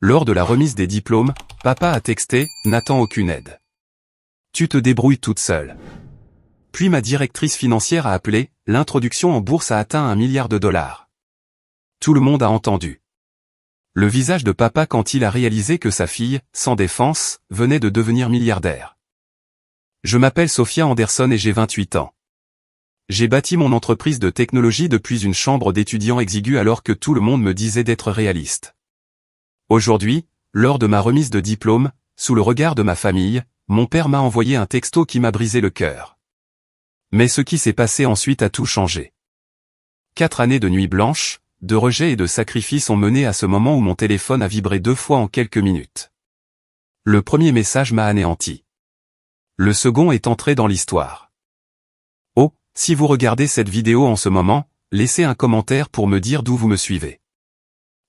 Lors de la remise des diplômes, papa a texté « N'attends aucune aide. Tu te débrouilles toute seule ». Puis ma directrice financière a appelé, l'introduction en bourse a atteint 1 milliard de dollars. Tout le monde a entendu. Le visage de papa quand il a réalisé que sa fille, sans défense, venait de devenir milliardaire. Je m'appelle Sophia Anderson et j'ai 28 ans. J'ai bâti mon entreprise de technologie depuis une chambre d'étudiant exiguë alors que tout le monde me disait d'être réaliste. Aujourd'hui, lors de ma remise de diplôme, sous le regard de ma famille, mon père m'a envoyé un texto qui m'a brisé le cœur. Mais ce qui s'est passé ensuite a tout changé. 4 années de nuits blanches, de rejets et de sacrifices ont mené à ce moment où mon téléphone a vibré 2 fois en quelques minutes. Le premier message m'a anéanti. Le second est entré dans l'histoire. Oh, si vous regardez cette vidéo en ce moment, laissez un commentaire pour me dire d'où vous me suivez.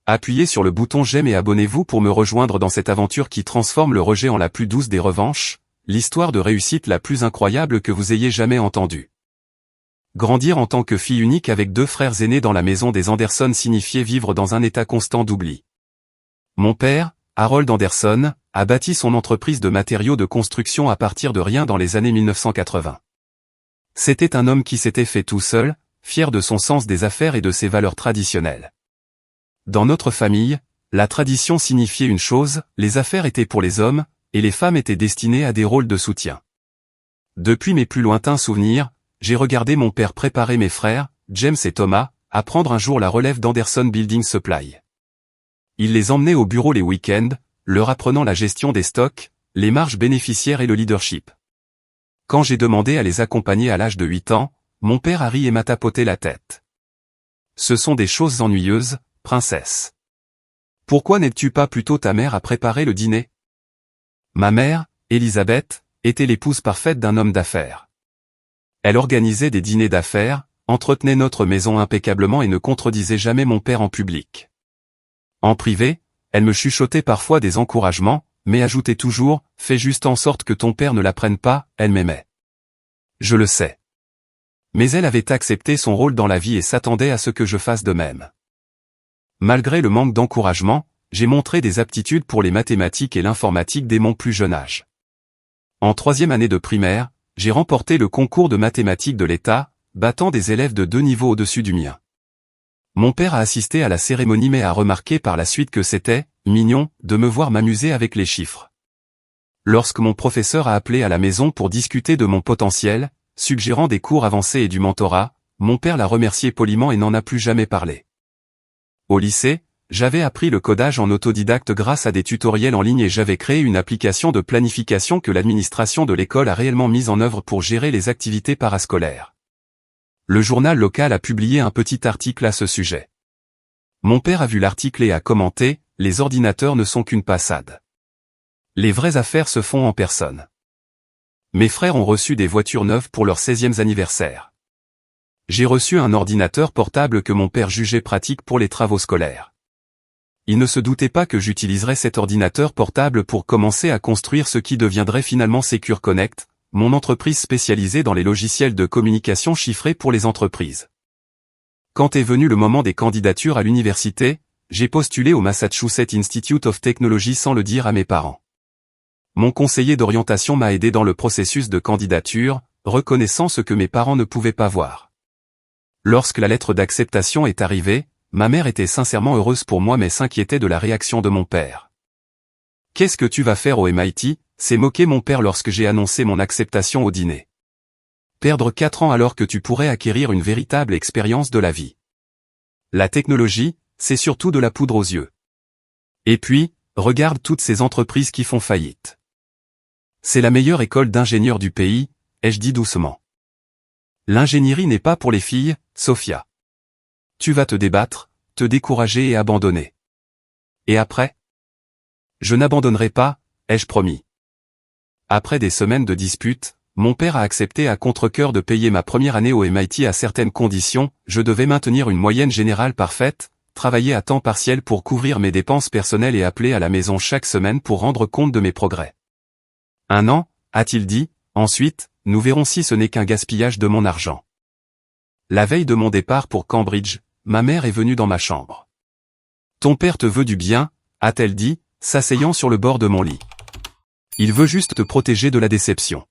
Appuyez sur le bouton j'aime et abonnez-vous pour me rejoindre dans cette aventure qui transforme le rejet en la plus douce des revanches, l'histoire de réussite la plus incroyable que vous ayez jamais entendue. Grandir en tant que fille unique avec 2 frères aînés dans la maison des Anderson signifiait vivre dans un état constant d'oubli. Mon père, Harold Anderson, a bâti son entreprise de matériaux de construction à partir de rien dans les années 1980. C'était un homme qui s'était fait tout seul, fier de son sens des affaires et de ses valeurs traditionnelles. Dans notre famille, la tradition signifiait une chose, les affaires étaient pour les hommes, et les femmes étaient destinées à des rôles de soutien. Depuis mes plus lointains souvenirs, j'ai regardé mon père préparer mes frères, James et Thomas, à prendre un jour la relève d'Anderson Building Supply. Il les emmenait au bureau les week-ends, leur apprenant la gestion des stocks, les marges bénéficiaires et le leadership. Quand j'ai demandé à les accompagner à l'âge de 8 ans, mon père a ri et m'a tapoté la tête. Ce sont des choses ennuyeuses, princesse. Pourquoi n'aides-tu pas plutôt ta mère à préparer le dîner? Ma mère, Elisabeth, était l'épouse parfaite d'un homme d'affaires. Elle organisait des dîners d'affaires, entretenait notre maison impeccablement et ne contredisait jamais mon père en public. En privé, elle me chuchotait parfois des encouragements, mais ajoutait toujours « Fais juste en sorte que ton père ne l'apprenne pas, elle m'aimait. » Je le sais. Mais elle avait accepté son rôle dans la vie et s'attendait à ce que je fasse de même. Malgré le manque d'encouragement, j'ai montré des aptitudes pour les mathématiques et l'informatique dès mon plus jeune âge. En 3e année de primaire, j'ai remporté le concours de mathématiques de l'État, battant des élèves de 2 niveaux au-dessus du mien. Mon père a assisté à la cérémonie mais a remarqué par la suite que c'était « mignon » de me voir m'amuser avec les chiffres. Lorsque mon professeur a appelé à la maison pour discuter de mon potentiel, suggérant des cours avancés et du mentorat, mon père l'a remercié poliment et n'en a plus jamais parlé. Au lycée, j'avais appris le codage en autodidacte grâce à des tutoriels en ligne et j'avais créé une application de planification que l'administration de l'école a réellement mise en œuvre pour gérer les activités parascolaires. Le journal local a publié un petit article à ce sujet. Mon père a vu l'article et a commenté « Les ordinateurs ne sont qu'une passade. Les vraies affaires se font en personne. » Mes frères ont reçu des voitures neuves pour leur 16e anniversaire. J'ai reçu un ordinateur portable que mon père jugeait pratique pour les travaux scolaires. Il ne se doutait pas que j'utiliserais cet ordinateur portable pour commencer à construire ce qui deviendrait finalement Secure Connect, mon entreprise spécialisée dans les logiciels de communication chiffrés pour les entreprises. Quand est venu le moment des candidatures à l'université, j'ai postulé au Massachusetts Institute of Technology sans le dire à mes parents. Mon conseiller d'orientation m'a aidé dans le processus de candidature, reconnaissant ce que mes parents ne pouvaient pas voir. Lorsque la lettre d'acceptation est arrivée, ma mère était sincèrement heureuse pour moi mais s'inquiétait de la réaction de mon père. « Qu'est-ce que tu vas faire au MIT ?» s'est moqué mon père lorsque j'ai annoncé mon acceptation au dîner. « Perdre 4 ans alors que tu pourrais acquérir une véritable expérience de la vie. La technologie, c'est surtout de la poudre aux yeux. Et puis, regarde toutes ces entreprises qui font faillite. C'est la meilleure école d'ingénieurs du pays, ai-je dit doucement. L'ingénierie n'est pas pour les filles, Sophia. Tu vas te débattre, te décourager et abandonner. Et après? Je n'abandonnerai pas, ai-je promis. Après des semaines de disputes, mon père a accepté à contre-cœur de payer ma première année au MIT à certaines conditions, je devais maintenir une moyenne générale parfaite, travailler à temps partiel pour couvrir mes dépenses personnelles et appeler à la maison chaque semaine pour rendre compte de mes progrès. 1 an, a-t-il dit, ensuite, nous verrons si ce n'est qu'un gaspillage de mon argent. La veille de mon départ pour Cambridge, ma mère est venue dans ma chambre. Ton père te veut du bien, a-t-elle dit, s'asseyant sur le bord de mon lit. Il veut juste te protéger de la déception.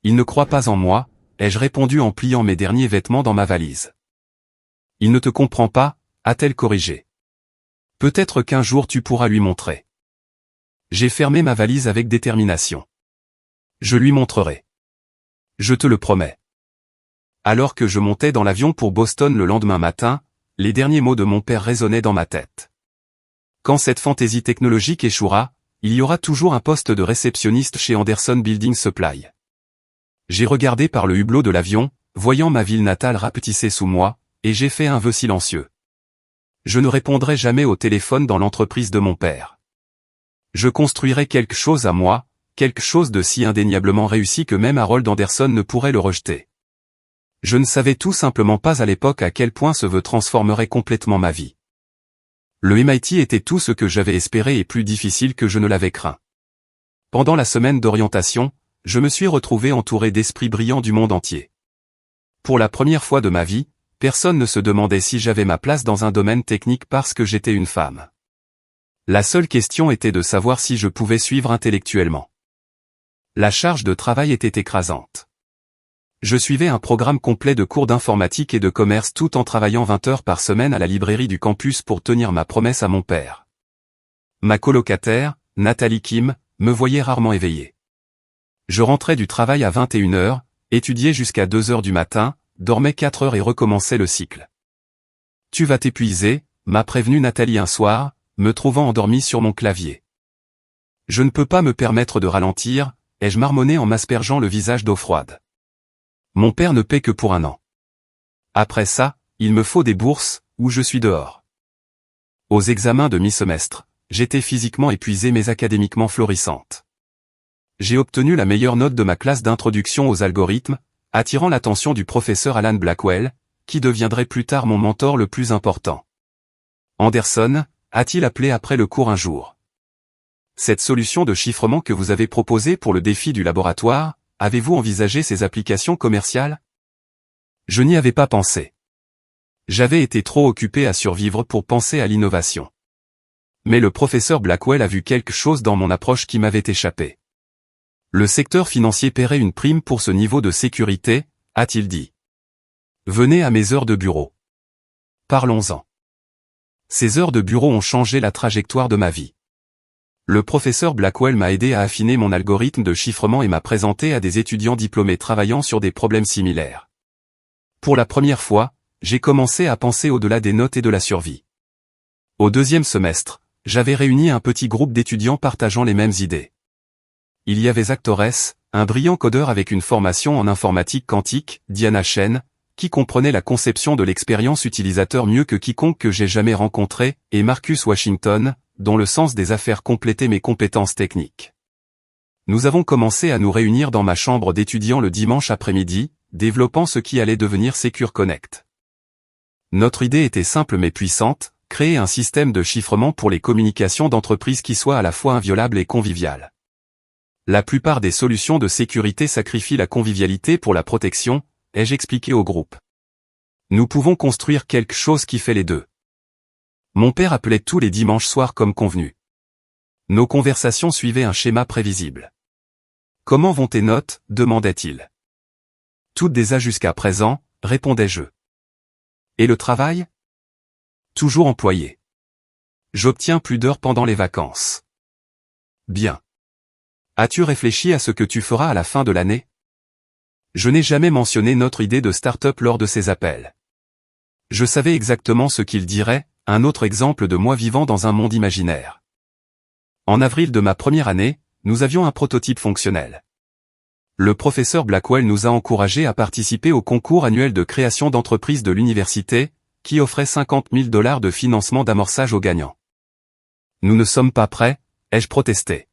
Il ne croit pas en moi, ai-je répondu en pliant mes derniers vêtements dans ma valise. Il ne te comprend pas, a-t-elle corrigé. Peut-être qu'un jour tu pourras lui montrer. J'ai fermé ma valise avec détermination. Je lui montrerai. Je te le promets. Alors que je montais dans l'avion pour Boston le lendemain matin, les derniers mots de mon père résonnaient dans ma tête. Quand cette fantaisie technologique échouera, il y aura toujours un poste de réceptionniste chez Anderson Building Supply. J'ai regardé par le hublot de l'avion, voyant ma ville natale rapetissée sous moi, et j'ai fait un vœu silencieux. Je ne répondrai jamais au téléphone dans l'entreprise de mon père. Je construirai quelque chose à moi, quelque chose de si indéniablement réussi que même Harold Anderson ne pourrait le rejeter. Je ne savais tout simplement pas à l'époque à quel point ce vœu transformerait complètement ma vie. Le MIT était tout ce que j'avais espéré et plus difficile que je ne l'avais craint. Pendant la semaine d'orientation, je me suis retrouvé entouré d'esprits brillants du monde entier. Pour la première fois de ma vie, personne ne se demandait si j'avais ma place dans un domaine technique parce que j'étais une femme. La seule question était de savoir si je pouvais suivre intellectuellement. La charge de travail était écrasante. Je suivais un programme complet de cours d'informatique et de commerce tout en travaillant 20 heures par semaine à la librairie du campus pour tenir ma promesse à mon père. Ma colocataire, Nathalie Kim, me voyait rarement éveillé. Je rentrais du travail à 21 heures, étudiais jusqu'à 2 heures du matin, dormais 4 heures et recommençais le cycle. Tu vas t'épuiser, m'a prévenu Nathalie un soir, me trouvant endormi sur mon clavier. Je ne peux pas me permettre de ralentir, ai-je marmonné en m'aspergeant le visage d'eau froide. Mon père ne paie que pour 1 an. Après ça, il me faut des bourses, ou je suis dehors. Aux examens de mi-semestre, j'étais physiquement épuisée mais académiquement florissante. J'ai obtenu la meilleure note de ma classe d'introduction aux algorithmes, attirant l'attention du professeur Alan Blackwell, qui deviendrait plus tard mon mentor le plus important. Anderson, a-t-il appelé après le cours un jour. Cette solution de chiffrement que vous avez proposée pour le défi du laboratoire, avez-vous envisagé ses applications commerciales? Je n'y avais pas pensé. J'avais été trop occupé à survivre pour penser à l'innovation. Mais le professeur Blackwell a vu quelque chose dans mon approche qui m'avait échappé. Le secteur financier paierait une prime pour ce niveau de sécurité, a-t-il dit. Venez à mes heures de bureau. Parlons-en. Ces heures de bureau ont changé la trajectoire de ma vie. Le professeur Blackwell m'a aidé à affiner mon algorithme de chiffrement et m'a présenté à des étudiants diplômés travaillant sur des problèmes similaires. Pour la première fois, j'ai commencé à penser au-delà des notes et de la survie. Au 2e semestre, j'avais réuni un petit groupe d'étudiants partageant les mêmes idées. Il y avait Zach Torres, un brillant codeur avec une formation en informatique quantique, Diana Chen, qui comprenait la conception de l'expérience utilisateur mieux que quiconque que j'ai jamais rencontré, et Marcus Washington, dont le sens des affaires complétait mes compétences techniques. Nous avons commencé à nous réunir dans ma chambre d'étudiant le dimanche après-midi, développant ce qui allait devenir Secure Connect. Notre idée était simple mais puissante, créer un système de chiffrement pour les communications d'entreprise qui soit à la fois inviolable et convivial. La plupart des solutions de sécurité sacrifient la convivialité pour la protection, ai-je expliqué au groupe. Nous pouvons construire quelque chose qui fait les deux. Mon père appelait tous les dimanches soirs comme convenu. Nos conversations suivaient un schéma prévisible. Comment vont tes notes, demandait-il. Toutes des A jusqu'à présent, répondais-je. Et le travail? Toujours employé. J'obtiens plus d'heures pendant les vacances. Bien. As-tu réfléchi à ce que tu feras à la fin de l'année? Je n'ai jamais mentionné notre idée de start-up lors de ces appels. Je savais exactement ce qu'il dirait, un autre exemple de moi vivant dans un monde imaginaire. En avril de ma première année, nous avions un prototype fonctionnel. Le professeur Blackwell nous a encouragés à participer au concours annuel de création d'entreprise de l'université, qui offrait $50 000 de financement d'amorçage aux gagnants. Nous ne sommes pas prêts, ai-je protesté.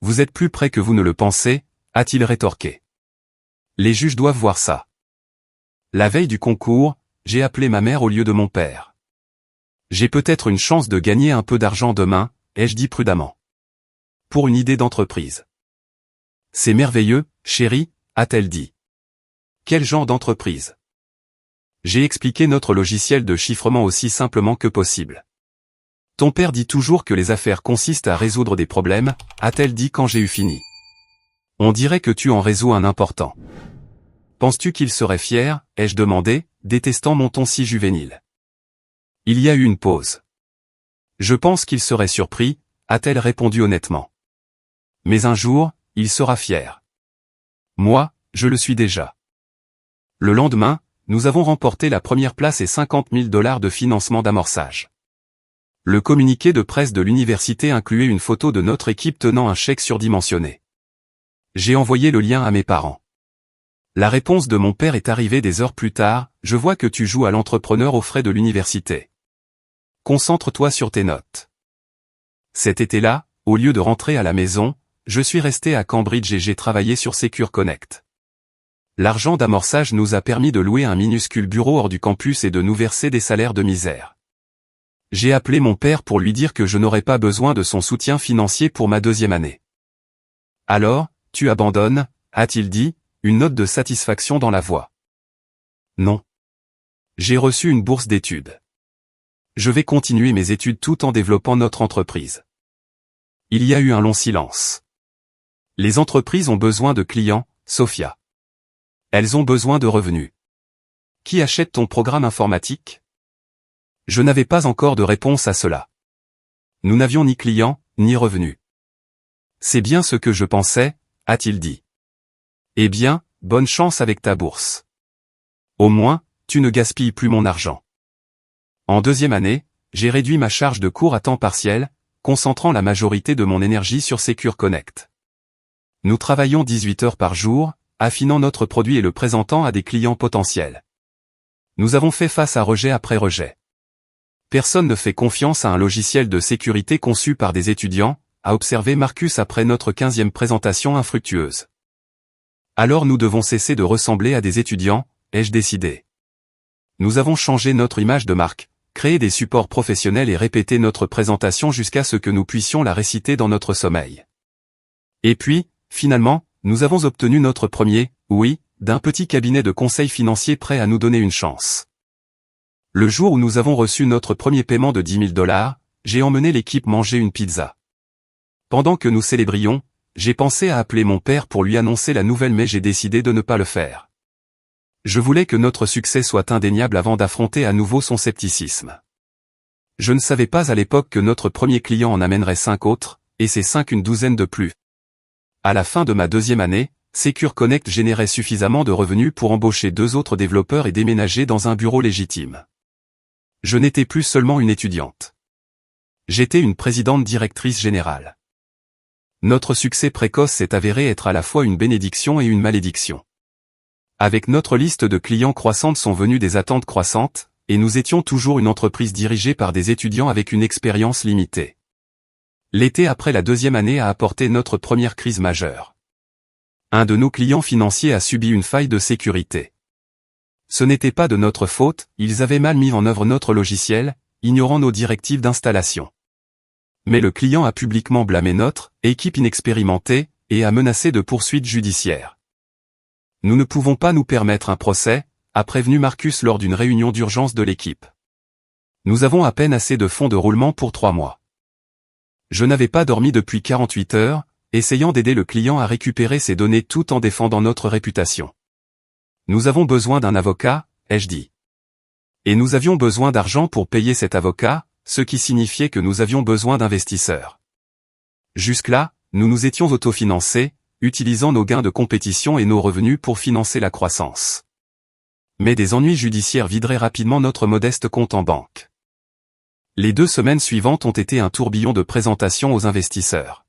Vous êtes plus près que vous ne le pensez, a-t-il rétorqué. Les juges doivent voir ça. La veille du concours, j'ai appelé ma mère au lieu de mon père. J'ai peut-être une chance de gagner un peu d'argent demain, ai-je dit prudemment. Pour une idée d'entreprise. C'est merveilleux, chérie, a-t-elle dit. Quel genre d'entreprise? J'ai expliqué notre logiciel de chiffrement aussi simplement que possible. Ton père dit toujours que les affaires consistent à résoudre des problèmes, a-t-elle dit quand j'ai eu fini. On dirait que tu en résous un important. Penses-tu qu'il serait fier, ai-je demandé, détestant mon ton si juvénile. Il y a eu une pause. Je pense qu'il serait surpris, a-t-elle répondu honnêtement. Mais un jour, il sera fier. Moi, je le suis déjà. Le lendemain, nous avons remporté la première place et $50 000 de financement d'amorçage. Le communiqué de presse de l'université incluait une photo de notre équipe tenant un chèque surdimensionné. J'ai envoyé le lien à mes parents. La réponse de mon père est arrivée des heures plus tard, je vois que tu joues à l'entrepreneur aux frais de l'université. Concentre-toi sur tes notes. Cet été-là, au lieu de rentrer à la maison, je suis resté à Cambridge et j'ai travaillé sur Secure Connect. L'argent d'amorçage nous a permis de louer un minuscule bureau hors du campus et de nous verser des salaires de misère. J'ai appelé mon père pour lui dire que je n'aurais pas besoin de son soutien financier pour ma deuxième année. Alors, tu abandonnes, a-t-il dit, une note de satisfaction dans la voix. Non. J'ai reçu une bourse d'études. Je vais continuer mes études tout en développant notre entreprise. Il y a eu un long silence. Les entreprises ont besoin de clients, Sophia. Elles ont besoin de revenus. Qui achète ton programme informatique? Je n'avais pas encore de réponse à cela. Nous n'avions ni clients, ni revenus. C'est bien ce que je pensais, a-t-il dit. Eh bien, bonne chance avec ta bourse. Au moins, tu ne gaspilles plus mon argent. En deuxième année, j'ai réduit ma charge de cours à temps partiel, concentrant la majorité de mon énergie sur Secure Connect. Nous travaillons 18 heures par jour, affinant notre produit et le présentant à des clients potentiels. Nous avons fait face à rejet après rejet. Personne ne fait confiance à un logiciel de sécurité conçu par des étudiants, a observé Marcus après notre 15e présentation infructueuse. Alors nous devons cesser de ressembler à des étudiants, ai-je décidé. Nous avons changé notre image de marque, créé des supports professionnels et répété notre présentation jusqu'à ce que nous puissions la réciter dans notre sommeil. Et puis, finalement, nous avons obtenu notre premier, oui, d'un petit cabinet de conseil financier prêt à nous donner une chance. Le jour où nous avons reçu notre premier paiement de $10 000, j'ai emmené l'équipe manger une pizza. Pendant que nous célébrions, j'ai pensé à appeler mon père pour lui annoncer la nouvelle mais j'ai décidé de ne pas le faire. Je voulais que notre succès soit indéniable avant d'affronter à nouveau son scepticisme. Je ne savais pas à l'époque que notre premier client en amènerait 5 autres, et ces 5 une douzaine de plus. À la fin de ma deuxième année, Secure Connect générait suffisamment de revenus pour embaucher 2 autres développeurs et déménager dans un bureau légitime. Je n'étais plus seulement une étudiante. J'étais une présidente directrice générale. Notre succès précoce s'est avéré être à la fois une bénédiction et une malédiction. Avec notre liste de clients croissante sont venues des attentes croissantes, et nous étions toujours une entreprise dirigée par des étudiants avec une expérience limitée. L'été après la deuxième année a apporté notre première crise majeure. Un de nos clients financiers a subi une faille de sécurité. Ce n'était pas de notre faute, ils avaient mal mis en œuvre notre logiciel, ignorant nos directives d'installation. Mais le client a publiquement blâmé notre équipe inexpérimentée et a menacé de poursuites judiciaires. Nous ne pouvons pas nous permettre un procès, a prévenu Marcus lors d'une réunion d'urgence de l'équipe. Nous avons à peine assez de fonds de roulement pour 3 mois. Je n'avais pas dormi depuis 48 heures, essayant d'aider le client à récupérer ses données tout en défendant notre réputation. Nous avons besoin d'un avocat, ai-je dit. Et nous avions besoin d'argent pour payer cet avocat, ce qui signifiait que nous avions besoin d'investisseurs. Jusque-là, nous nous étions autofinancés, utilisant nos gains de compétition et nos revenus pour financer la croissance. Mais des ennuis judiciaires videraient rapidement notre modeste compte en banque. Les 2 semaines suivantes ont été un tourbillon de présentations aux investisseurs.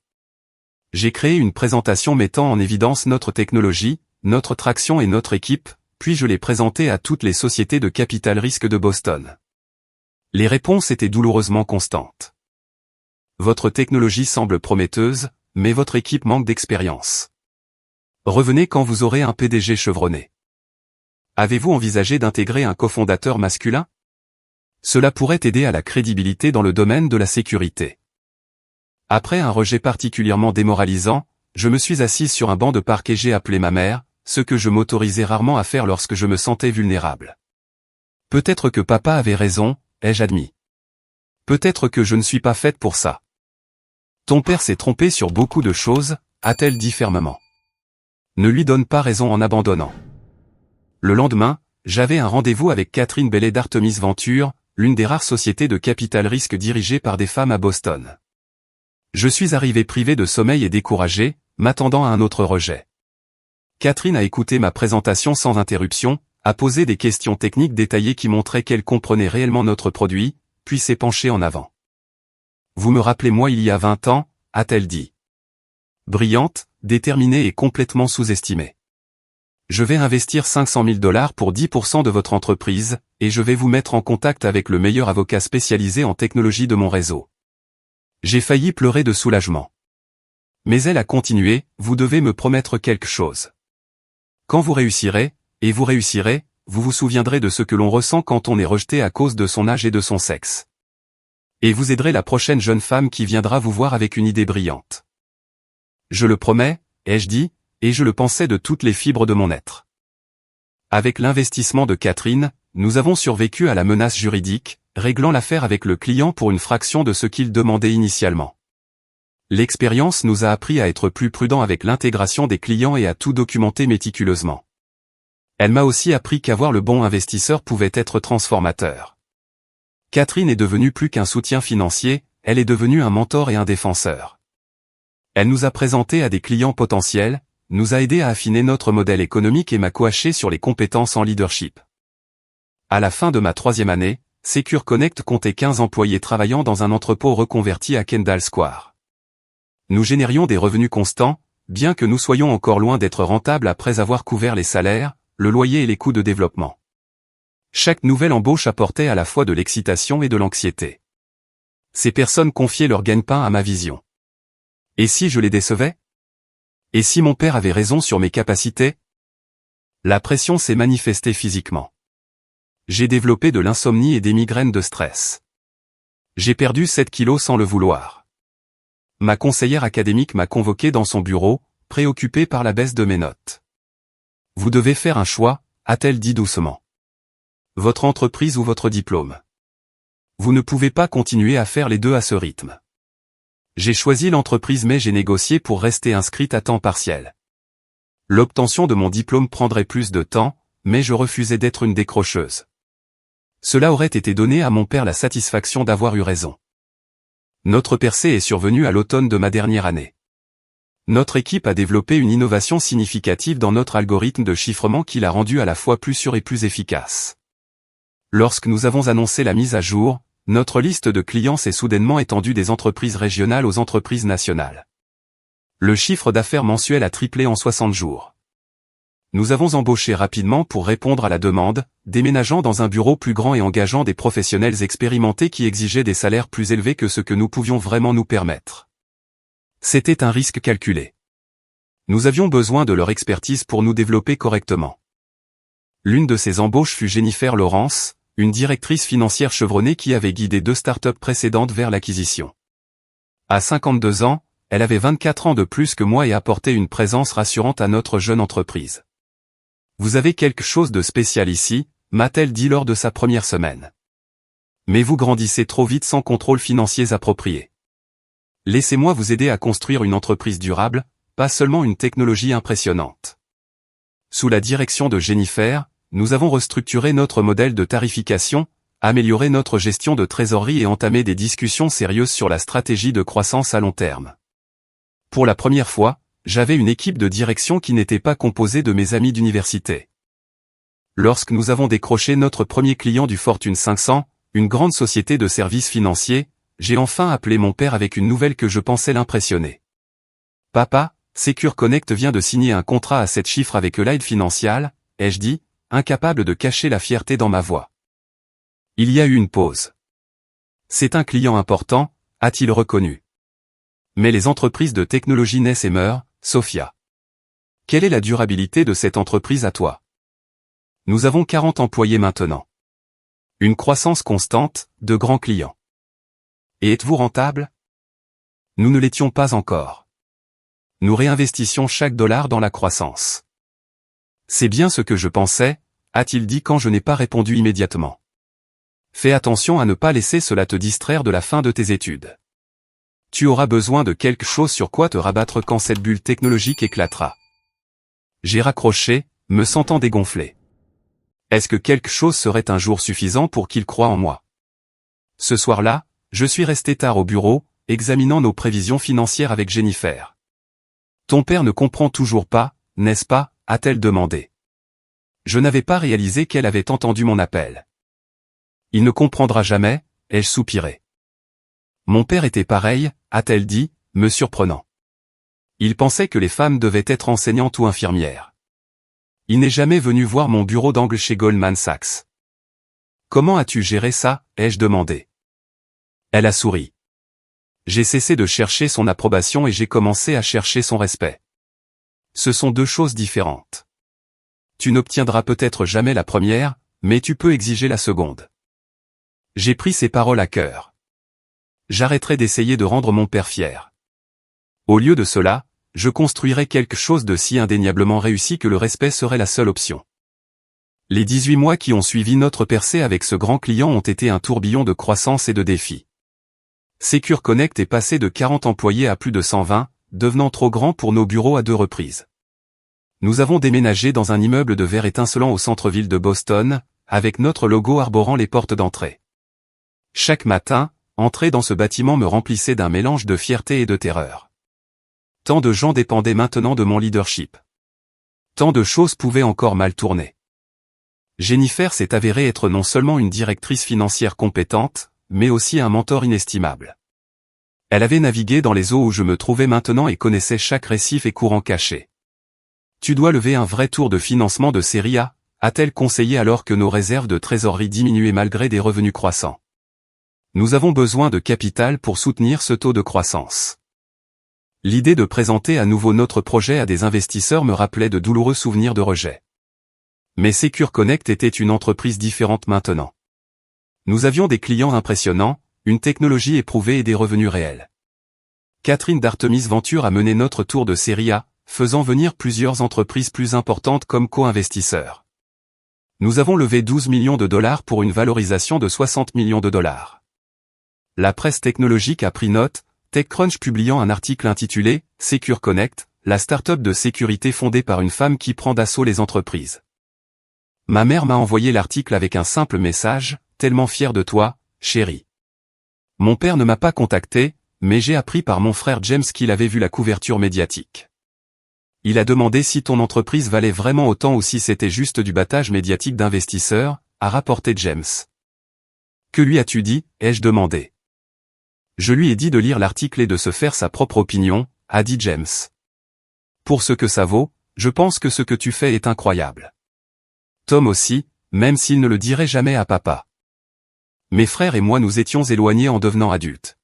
J'ai créé une présentation mettant en évidence notre technologie, notre traction et notre équipe, puis je l'ai présentée à toutes les sociétés de capital risque de Boston. Les réponses étaient douloureusement constantes. Votre technologie semble prometteuse, mais votre équipe manque d'expérience. Revenez quand vous aurez un PDG chevronné. Avez-vous envisagé d'intégrer un cofondateur masculin? Cela pourrait aider à la crédibilité dans le domaine de la sécurité. Après un rejet particulièrement démoralisant, je me suis assise sur un banc de parc et j'ai appelé ma mère, ce que je m'autorisais rarement à faire lorsque je me sentais vulnérable. Peut-être que papa avait raison, ai-je admis. Peut-être que je ne suis pas faite pour ça. Ton père s'est trompé sur beaucoup de choses, a-t-elle dit fermement. Ne lui donne pas raison en abandonnant. Le lendemain, j'avais un rendez-vous avec Catherine Bellet d'Artemis Venture, l'une des rares sociétés de capital risque dirigées par des femmes à Boston. Je suis arrivé privé de sommeil et découragé, m'attendant à un autre rejet. Catherine a écouté ma présentation sans interruption, a posé des questions techniques détaillées qui montraient qu'elle comprenait réellement notre produit, puis s'est penchée en avant. Vous me rappelez moi il y a 20 ans, a-t-elle dit. Brillante, déterminée et complètement sous-estimée. Je vais investir 500 000 $ pour 10% de votre entreprise, et je vais vous mettre en contact avec le meilleur avocat spécialisé en technologie de mon réseau. J'ai failli pleurer de soulagement. Mais elle a continué, vous devez me promettre quelque chose. Quand vous réussirez, et vous réussirez, vous vous souviendrez de ce que l'on ressent quand on est rejeté à cause de son âge et de son sexe. Et vous aiderez la prochaine jeune femme qui viendra vous voir avec une idée brillante. Je le promets, ai-je dit, et je le pensais de toutes les fibres de mon être. Avec l'investissement de Catherine, nous avons survécu à la menace juridique, réglant l'affaire avec le client pour une fraction de ce qu'il demandait initialement. L'expérience nous a appris à être plus prudents avec l'intégration des clients et à tout documenter méticuleusement. Elle m'a aussi appris qu'avoir le bon investisseur pouvait être transformateur. Catherine est devenue plus qu'un soutien financier, elle est devenue un mentor et un défenseur. Elle nous a présenté à des clients potentiels, nous a aidé à affiner notre modèle économique et m'a coaché sur les compétences en leadership. À la fin de ma 3e année, Secure Connect comptait 15 employés travaillant dans un entrepôt reconverti à Kendall Square. Nous générions des revenus constants, bien que nous soyons encore loin d'être rentables après avoir couvert les salaires, le loyer et les coûts de développement. Chaque nouvelle embauche apportait à la fois de l'excitation et de l'anxiété. Ces personnes confiaient leur gagne-pain à ma vision. Et si je les décevais? Et si mon père avait raison sur mes capacités? La pression s'est manifestée physiquement. J'ai développé de l'insomnie et des migraines de stress. J'ai perdu 7 kilos sans le vouloir. Ma conseillère académique m'a convoqué dans son bureau, préoccupée par la baisse de mes notes. Vous devez faire un choix, a-t-elle dit doucement. Votre entreprise ou votre diplôme. Vous ne pouvez pas continuer à faire les deux à ce rythme. J'ai choisi l'entreprise mais j'ai négocié pour rester inscrite à temps partiel. L'obtention de mon diplôme prendrait plus de temps, mais je refusais d'être une décrocheuse. Cela aurait été donné à mon père la satisfaction d'avoir eu raison. Notre percée est survenue à l'automne de ma dernière année. Notre équipe a développé une innovation significative dans notre algorithme de chiffrement qui l'a rendu à la fois plus sûr et plus efficace. Lorsque nous avons annoncé la mise à jour, notre liste de clients s'est soudainement étendue des entreprises régionales aux entreprises nationales. Le chiffre d'affaires mensuel a triplé en 60 jours. Nous avons embauché rapidement pour répondre à la demande, déménageant dans un bureau plus grand et engageant des professionnels expérimentés qui exigeaient des salaires plus élevés que ce que nous pouvions vraiment nous permettre. C'était un risque calculé. Nous avions besoin de leur expertise pour nous développer correctement. L'une de ces embauches fut Jennifer Lawrence, une directrice financière chevronnée qui avait guidé 2 startups précédentes vers l'acquisition. À 52 ans, elle avait 24 ans de plus que moi et apportait une présence rassurante à notre jeune entreprise. Vous avez quelque chose de spécial ici, m'a-t-elle dit lors de sa première semaine. Mais vous grandissez trop vite sans contrôle financier approprié. Laissez-moi vous aider à construire une entreprise durable, pas seulement une technologie impressionnante. Sous la direction de Jennifer, nous avons restructuré notre modèle de tarification, amélioré notre gestion de trésorerie et entamé des discussions sérieuses sur la stratégie de croissance à long terme. Pour la première fois, j'avais une équipe de direction qui n'était pas composée de mes amis d'université. Lorsque nous avons décroché notre premier client du Fortune 500, une grande société de services financiers, j'ai enfin appelé mon père avec une nouvelle que je pensais l'impressionner. Papa, Secure Connect vient de signer un contrat à 7 chiffres avec Elite Financial, ai-je dit, incapable de cacher la fierté dans ma voix. Il y a eu une pause. C'est un client important, a-t-il reconnu. Mais les entreprises de technologie naissent et meurent, Sophia. Quelle est la durabilité de cette entreprise à toi? Nous avons 40 employés maintenant. Une croissance constante, de grands clients. Et êtes-vous rentable? Nous ne l'étions pas encore. Nous réinvestissions chaque dollar dans la croissance. C'est bien ce que je pensais, a-t-il dit quand je n'ai pas répondu immédiatement. Fais attention à ne pas laisser cela te distraire de la fin de tes études. Tu auras besoin de quelque chose sur quoi te rabattre quand cette bulle technologique éclatera. J'ai raccroché, me sentant dégonflé. Est-ce que quelque chose serait un jour suffisant pour qu'il croie en moi? Ce soir-là, je suis resté tard au bureau, examinant nos prévisions financières avec Jennifer. Ton père ne comprend toujours pas, n'est-ce pas, a-t-elle demandé. Je n'avais pas réalisé qu'elle avait entendu mon appel. Il ne comprendra jamais, ai-je soupiré. Mon père était pareil, a-t-elle dit, me surprenant. Il pensait que les femmes devaient être enseignantes ou infirmières. Il n'est jamais venu voir mon bureau d'angle chez Goldman Sachs. Comment as-tu géré ça, ai-je demandé. Elle a souri. J'ai cessé de chercher son approbation et j'ai commencé à chercher son respect. Ce sont deux choses différentes. Tu n'obtiendras peut-être jamais la première, mais tu peux exiger la seconde. J'ai pris ces paroles à cœur. J'arrêterai d'essayer de rendre mon père fier. Au lieu de cela, je construirai quelque chose de si indéniablement réussi que le respect serait la seule option. Les 18 mois qui ont suivi notre percée avec ce grand client ont été un tourbillon de croissance et de défis. Secure Connect est passé de 40 employés à plus de 120, devenant trop grand pour nos bureaux à 2 reprises. Nous avons déménagé dans un immeuble de verre étincelant au centre-ville de Boston, avec notre logo arborant les portes d'entrée. Chaque matin, entrer dans ce bâtiment me remplissait d'un mélange de fierté et de terreur. Tant de gens dépendaient maintenant de mon leadership. Tant de choses pouvaient encore mal tourner. Jennifer s'est avérée être non seulement une directrice financière compétente, mais aussi un mentor inestimable. Elle avait navigué dans les eaux où je me trouvais maintenant et connaissait chaque récif et courant caché. Tu dois lever un vrai tour de financement de série A, a-t-elle conseillé alors que nos réserves de trésorerie diminuaient malgré des revenus croissants. Nous avons besoin de capital pour soutenir ce taux de croissance. L'idée de présenter à nouveau notre projet à des investisseurs me rappelait de douloureux souvenirs de rejet. Mais Secure Connect était une entreprise différente maintenant. Nous avions des clients impressionnants, une technologie éprouvée et des revenus réels. Catherine d'Artemis Venture a mené notre tour de série A, faisant venir plusieurs entreprises plus importantes comme co-investisseurs. Nous avons levé 12 millions de dollars pour une valorisation de 60 millions de dollars. La presse technologique a pris note, TechCrunch publiant un article intitulé « Secure Connect, la start-up de sécurité fondée par une femme qui prend d'assaut les entreprises ». Ma mère m'a envoyé l'article avec un simple message, « Tellement fier de toi, chérie ». Mon père ne m'a pas contacté, mais j'ai appris par mon frère James qu'il avait vu la couverture médiatique. Il a demandé si ton entreprise valait vraiment autant ou si c'était juste du battage médiatique d'investisseurs, a rapporté James. Que lui as-tu dit, ai-je demandé. Je lui ai dit de lire l'article et de se faire sa propre opinion, a dit James. Pour ce que ça vaut, je pense que ce que tu fais est incroyable. Tom aussi, même s'il ne le dirait jamais à papa. Mes frères et moi nous étions éloignés en devenant adultes.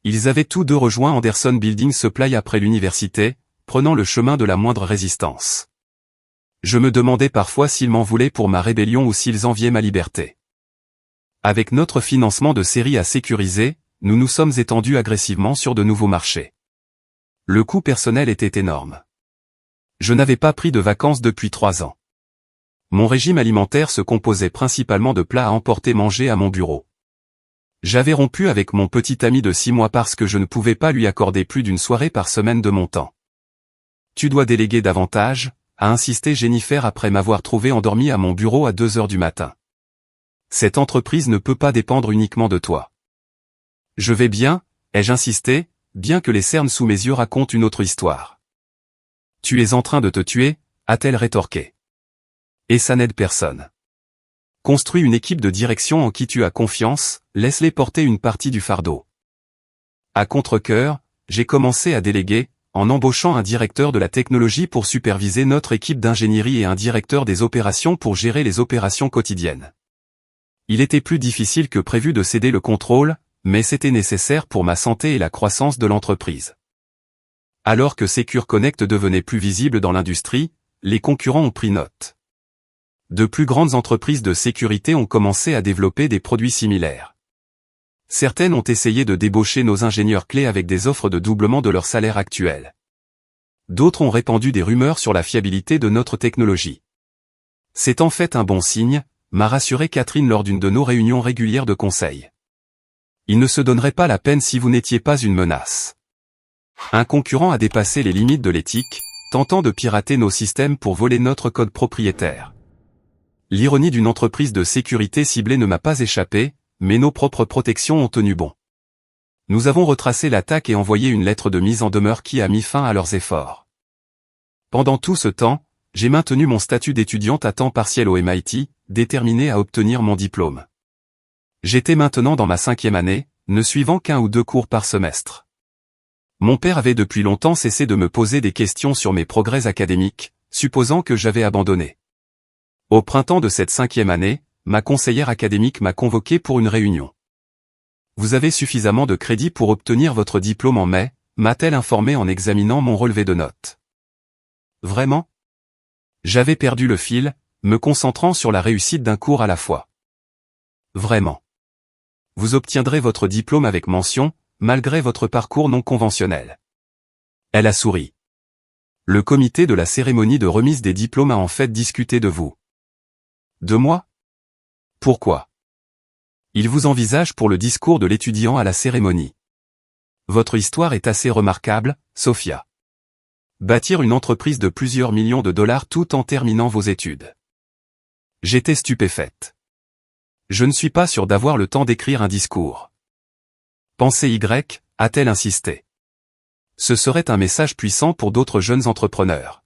Ils avaient tous deux rejoint Anderson Building Supply après l'université, prenant le chemin de la moindre résistance. Je me demandais parfois s'ils m'en voulaient pour ma rébellion ou s'ils enviaient ma liberté. Avec notre financement de série à sécuriser, nous nous sommes étendus agressivement sur de nouveaux marchés. Le coût personnel était énorme. Je n'avais pas pris de vacances depuis 3 ans. Mon régime alimentaire se composait principalement de plats à emporter manger à mon bureau. J'avais rompu avec mon petit ami de 6 mois parce que je ne pouvais pas lui accorder plus d'une soirée par semaine de mon temps. Tu dois déléguer davantage, a insisté Jennifer après m'avoir trouvé endormi à mon bureau à 2 heures du matin. Cette entreprise ne peut pas dépendre uniquement de toi. Je vais bien, ai-je insisté, bien que les cernes sous mes yeux racontent une autre histoire. Tu es en train de te tuer, a-t-elle rétorqué. Et ça n'aide personne. Construis une équipe de direction en qui tu as confiance, laisse-les porter une partie du fardeau. À contre-cœur, j'ai commencé à déléguer, en embauchant un directeur de la technologie pour superviser notre équipe d'ingénierie et un directeur des opérations pour gérer les opérations quotidiennes. Il était plus difficile que prévu de céder le contrôle, mais c'était nécessaire pour ma santé et la croissance de l'entreprise. Alors que Secure Connect devenait plus visible dans l'industrie, les concurrents ont pris note. De plus grandes entreprises de sécurité ont commencé à développer des produits similaires. Certaines ont essayé de débaucher nos ingénieurs clés avec des offres de doublement de leur salaire actuel. D'autres ont répandu des rumeurs sur la fiabilité de notre technologie. C'est en fait un bon signe, m'a rassuré Catherine lors d'une de nos réunions régulières de conseil. Il ne se donnerait pas la peine si vous n'étiez pas une menace. Un concurrent a dépassé les limites de l'éthique, tentant de pirater nos systèmes pour voler notre code propriétaire. L'ironie d'une entreprise de sécurité ciblée ne m'a pas échappé, mais nos propres protections ont tenu bon. Nous avons retracé l'attaque et envoyé une lettre de mise en demeure qui a mis fin à leurs efforts. Pendant tout ce temps, j'ai maintenu mon statut d'étudiante à temps partiel au MIT, déterminée à obtenir mon diplôme. J'étais maintenant dans ma 5e année, ne suivant qu'1 ou 2 cours par semestre. Mon père avait depuis longtemps cessé de me poser des questions sur mes progrès académiques, supposant que j'avais abandonné. Au printemps de cette 5e année, ma conseillère académique m'a convoqué pour une réunion. Vous avez suffisamment de crédit pour obtenir votre diplôme en mai, m'a-t-elle informé en examinant mon relevé de notes. Vraiment ? J'avais perdu le fil, me concentrant sur la réussite d'un cours à la fois. Vraiment. Vous obtiendrez votre diplôme avec mention, malgré votre parcours non conventionnel. Elle a souri. Le comité de la cérémonie de remise des diplômes a en fait discuté de vous. De moi ? Pourquoi ? Il vous envisage pour le discours de l'étudiant à la cérémonie. Votre histoire est assez remarquable, Sophia. Bâtir une entreprise de plusieurs millions de dollars tout en terminant vos études. J'étais stupéfaite. Je ne suis pas sûr d'avoir le temps d'écrire un discours. Pensez Y, a-t-elle insisté. Ce serait un message puissant pour d'autres jeunes entrepreneurs.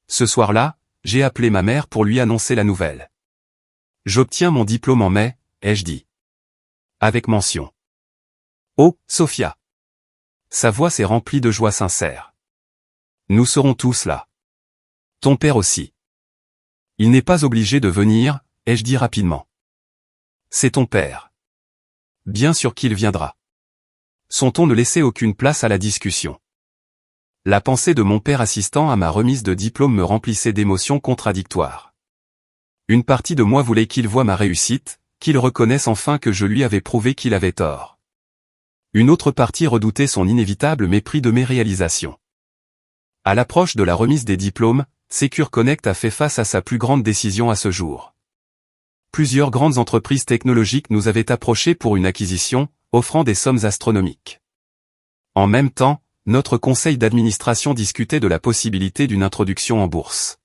Ce soir-là, j'ai appelé ma mère pour lui annoncer la nouvelle. J'obtiens mon diplôme en mai, ai-je dit. Avec mention. Oh, Sophia. Sa voix s'est remplie de joie sincère. Nous serons tous là. Ton père aussi. Il n'est pas obligé de venir, ai-je dit rapidement. C'est ton père. Bien sûr qu'il viendra. Son ton ne laissait aucune place à la discussion. La pensée de mon père assistant à ma remise de diplôme me remplissait d'émotions contradictoires. Une partie de moi voulait qu'il voie ma réussite, qu'il reconnaisse enfin que je lui avais prouvé qu'il avait tort. Une autre partie redoutait son inévitable mépris de mes réalisations. À l'approche de la remise des diplômes, Secure Connect a fait face à sa plus grande décision à ce jour. Plusieurs grandes entreprises technologiques nous avaient approchés pour une acquisition, offrant des sommes astronomiques. En même temps, notre conseil d'administration discutait de la possibilité d'une introduction en bourse.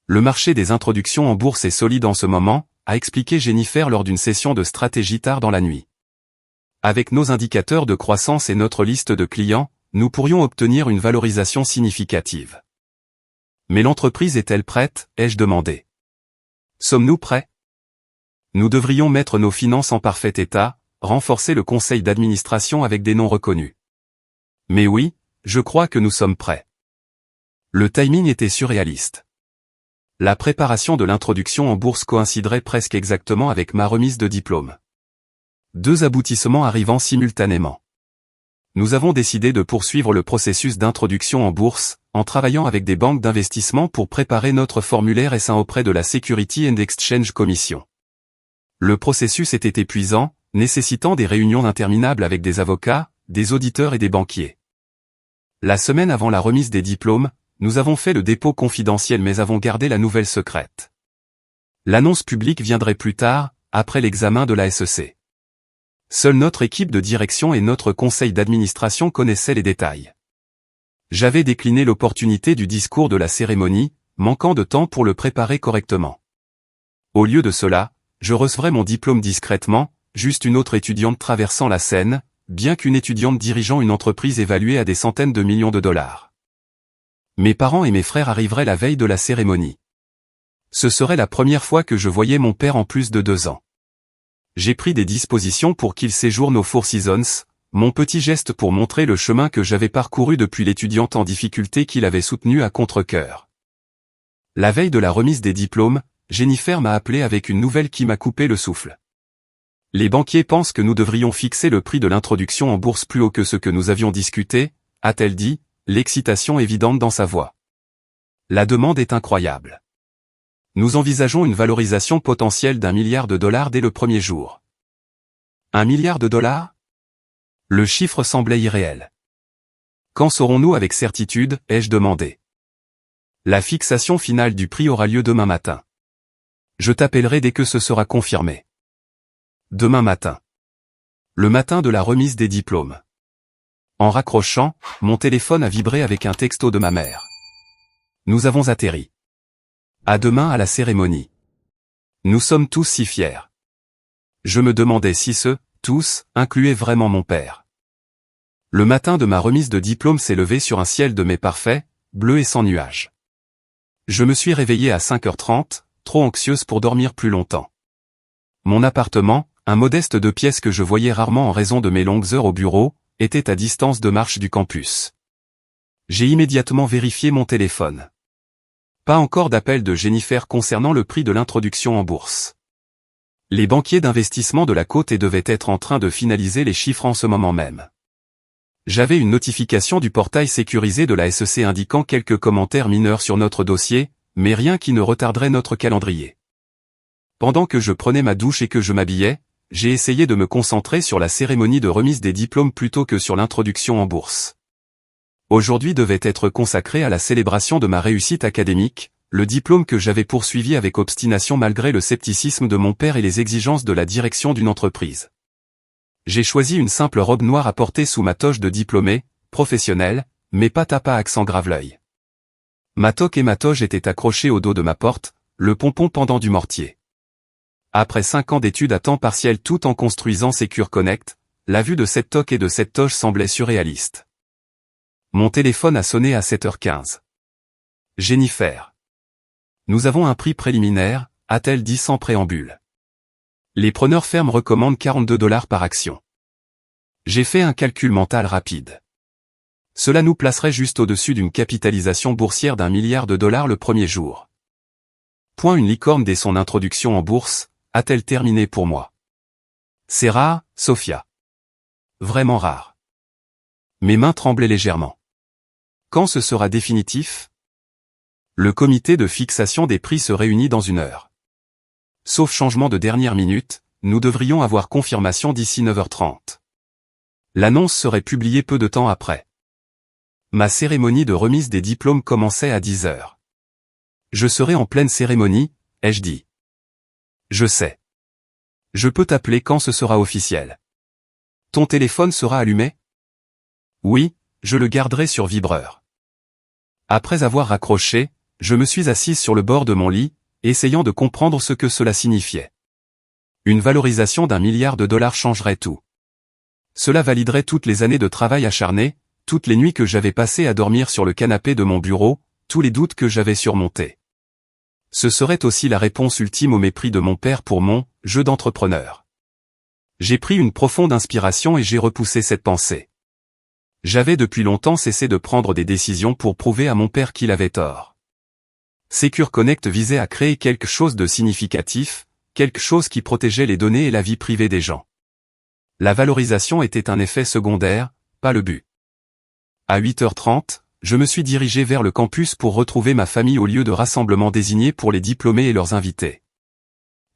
Le marché des introductions en bourse est solide en ce moment, a expliqué Jennifer lors d'une session de stratégie tard dans la nuit. Avec nos indicateurs de croissance et notre liste de clients, nous pourrions obtenir une valorisation significative. Mais l'entreprise est-elle prête, ai-je demandé. Sommes-nous prêts ? Nous devrions mettre nos finances en parfait état, renforcer le conseil d'administration avec des noms reconnus. Mais oui, je crois que nous sommes prêts. Le timing était surréaliste. La préparation de l'introduction en bourse coïnciderait presque exactement avec ma remise de diplôme. 2 aboutissements arrivant simultanément. Nous avons décidé de poursuivre le processus d'introduction en bourse, en travaillant avec des banques d'investissement pour préparer notre formulaire S1 auprès de la Security and Exchange Commission. Le processus était épuisant, nécessitant des réunions interminables avec des avocats, des auditeurs et des banquiers. La semaine avant la remise des diplômes, nous avons fait le dépôt confidentiel mais avons gardé la nouvelle secrète. L'annonce publique viendrait plus tard, après l'examen de la SEC. Seule notre équipe de direction et notre conseil d'administration connaissaient les détails. J'avais décliné l'opportunité du discours de la cérémonie, manquant de temps pour le préparer correctement. Au lieu de cela, je recevrai mon diplôme discrètement, juste une autre étudiante traversant la scène, bien qu'une étudiante dirigeant une entreprise évaluée à des centaines de millions de dollars. Mes parents et mes frères arriveraient la veille de la cérémonie. Ce serait la première fois que je voyais mon père en plus de 2 ans. J'ai pris des dispositions pour qu'il séjourne au Four Seasons, mon petit geste pour montrer le chemin que j'avais parcouru depuis l'étudiante en difficulté qu'il avait soutenu à contre-cœur. La veille de la remise des diplômes, Jennifer m'a appelé avec une nouvelle qui m'a coupé le souffle. Les banquiers pensent que nous devrions fixer le prix de l'introduction en bourse plus haut que ce que nous avions discuté, a-t-elle dit, l'excitation évidente dans sa voix. La demande est incroyable. Nous envisageons une valorisation potentielle d'1 milliard de dollars dès le premier jour. 1 milliard de dollars ? Le chiffre semblait irréel. Quand saurons-nous avec certitude, ai-je demandé. La fixation finale du prix aura lieu demain matin. Je t'appellerai dès que ce sera confirmé. Demain matin. Le matin de la remise des diplômes. En raccrochant, mon téléphone a vibré avec un texto de ma mère. Nous avons atterri. À demain à la cérémonie. Nous sommes tous si fiers. Je me demandais si tous, incluaient vraiment mon père. Le matin de ma remise de diplôme s'est levé sur un ciel de mai parfait, bleu et sans nuages. Je me suis réveillé à 5h30, trop anxieuse pour dormir plus longtemps. Mon appartement, un modeste 2 pièces que je voyais rarement en raison de mes longues heures au bureau, était à distance de marche du campus. J'ai immédiatement vérifié mon téléphone. Pas encore d'appel de Jennifer concernant le prix de l'introduction en bourse. Les banquiers d'investissement de la Côte devaient être en train de finaliser les chiffres en ce moment même. J'avais une notification du portail sécurisé de la SEC indiquant quelques commentaires mineurs sur notre dossier, mais rien qui ne retarderait notre calendrier. Pendant que je prenais ma douche et que je m'habillais, j'ai essayé de me concentrer sur la cérémonie de remise des diplômes plutôt que sur l'introduction en bourse. Aujourd'hui devait être consacré à la célébration de ma réussite académique, le diplôme que j'avais poursuivi avec obstination malgré le scepticisme de mon père et les exigences de la direction d'une entreprise. J'ai choisi une simple robe noire à porter sous ma toge de diplômé, professionnel, mais pas tapa accent grave-l'œil. Ma toque et ma toge étaient accrochées au dos de ma porte, le pompon pendant du mortier. Après 5 ans d'études à temps partiel tout en construisant Secure Connect, la vue de cette toque et de cette toge semblait surréaliste. Mon téléphone a sonné à 7h15. Jennifer. Nous avons un prix préliminaire, a-t-elle dit sans préambule. Les preneurs fermes recommandent $42 par action. J'ai fait un calcul mental rapide. Cela nous placerait juste au-dessus d'une capitalisation boursière d'1 milliard de dollars le premier jour. Point une licorne dès son introduction en bourse, a-t-elle terminé pour moi. C'est rare, Sophia. Vraiment rare. Mes mains tremblaient légèrement. Quand ce sera définitif? Le comité de fixation des prix se réunit dans 1 heure. Sauf changement de dernière minute, nous devrions avoir confirmation d'ici 9h30. L'annonce serait publiée peu de temps après. Ma cérémonie de remise des diplômes commençait à 10h. Je serai en pleine cérémonie, ai-je dit. Je sais. Je peux t'appeler quand ce sera officiel. Ton téléphone sera allumé? Oui, je le garderai sur vibreur. Après avoir raccroché, je me suis assise sur le bord de mon lit, essayant de comprendre ce que cela signifiait. Une valorisation d'1 milliard de dollars changerait tout. Cela validerait toutes les années de travail acharné, toutes les nuits que j'avais passées à dormir sur le canapé de mon bureau, tous les doutes que j'avais surmontés. Ce serait aussi la réponse ultime au mépris de mon père pour mon « jeu d'entrepreneur ». J'ai pris une profonde inspiration et j'ai repoussé cette pensée. J'avais depuis longtemps cessé de prendre des décisions pour prouver à mon père qu'il avait tort. Secure Connect visait à créer quelque chose de significatif, quelque chose qui protégeait les données et la vie privée des gens. La valorisation était un effet secondaire, pas le but. À 8h30, je me suis dirigé vers le campus pour retrouver ma famille au lieu de rassemblement désigné pour les diplômés et leurs invités.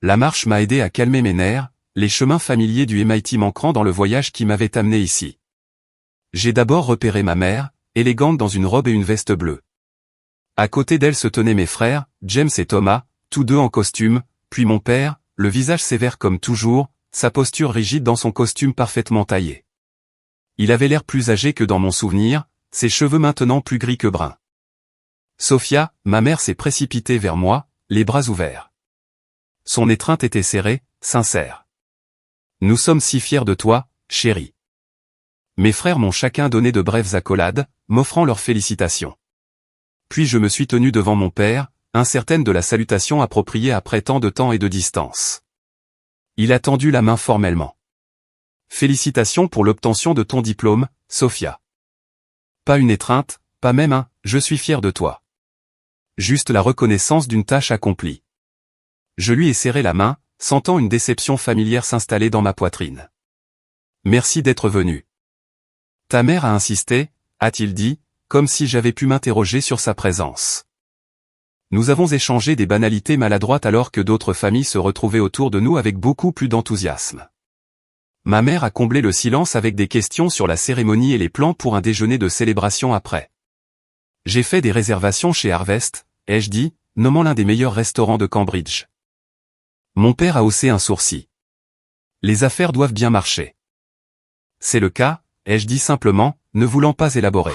La marche m'a aidé à calmer mes nerfs, les chemins familiers du MIT manquant dans le voyage qui m'avait amené ici. J'ai d'abord repéré ma mère, élégante dans une robe et une veste bleue. À côté d'elle se tenaient mes frères, James et Thomas, tous deux en costume, puis mon père, le visage sévère comme toujours, sa posture rigide dans son costume parfaitement taillé. Il avait l'air plus âgé que dans mon souvenir, ses cheveux maintenant plus gris que bruns. Sophia, ma mère s'est précipitée vers moi, les bras ouverts. Son étreinte était serrée, sincère. Nous sommes si fiers de toi, chérie. Mes frères m'ont chacun donné de brèves accolades, m'offrant leurs félicitations. Puis je me suis tenue devant mon père, incertaine de la salutation appropriée après tant de temps et de distance. Il a tendu la main formellement. Félicitations pour l'obtention de ton diplôme, Sophia. Pas une étreinte, pas même un « je suis fier de toi ». Juste la reconnaissance d'une tâche accomplie. Je lui ai serré la main, sentant une déception familière s'installer dans ma poitrine. Merci d'être venu. Ta mère a insisté, a-t-il dit, comme si j'avais pu m'interroger sur sa présence. Nous avons échangé des banalités maladroites alors que d'autres familles se retrouvaient autour de nous avec beaucoup plus d'enthousiasme. Ma mère a comblé le silence avec des questions sur la cérémonie et les plans pour un déjeuner de célébration après. J'ai fait des réservations chez Harvest, ai-je dit, nommant l'un des meilleurs restaurants de Cambridge. Mon père a haussé un sourcil. Les affaires doivent bien marcher. C'est le cas, ai-je dit simplement, ne voulant pas élaborer.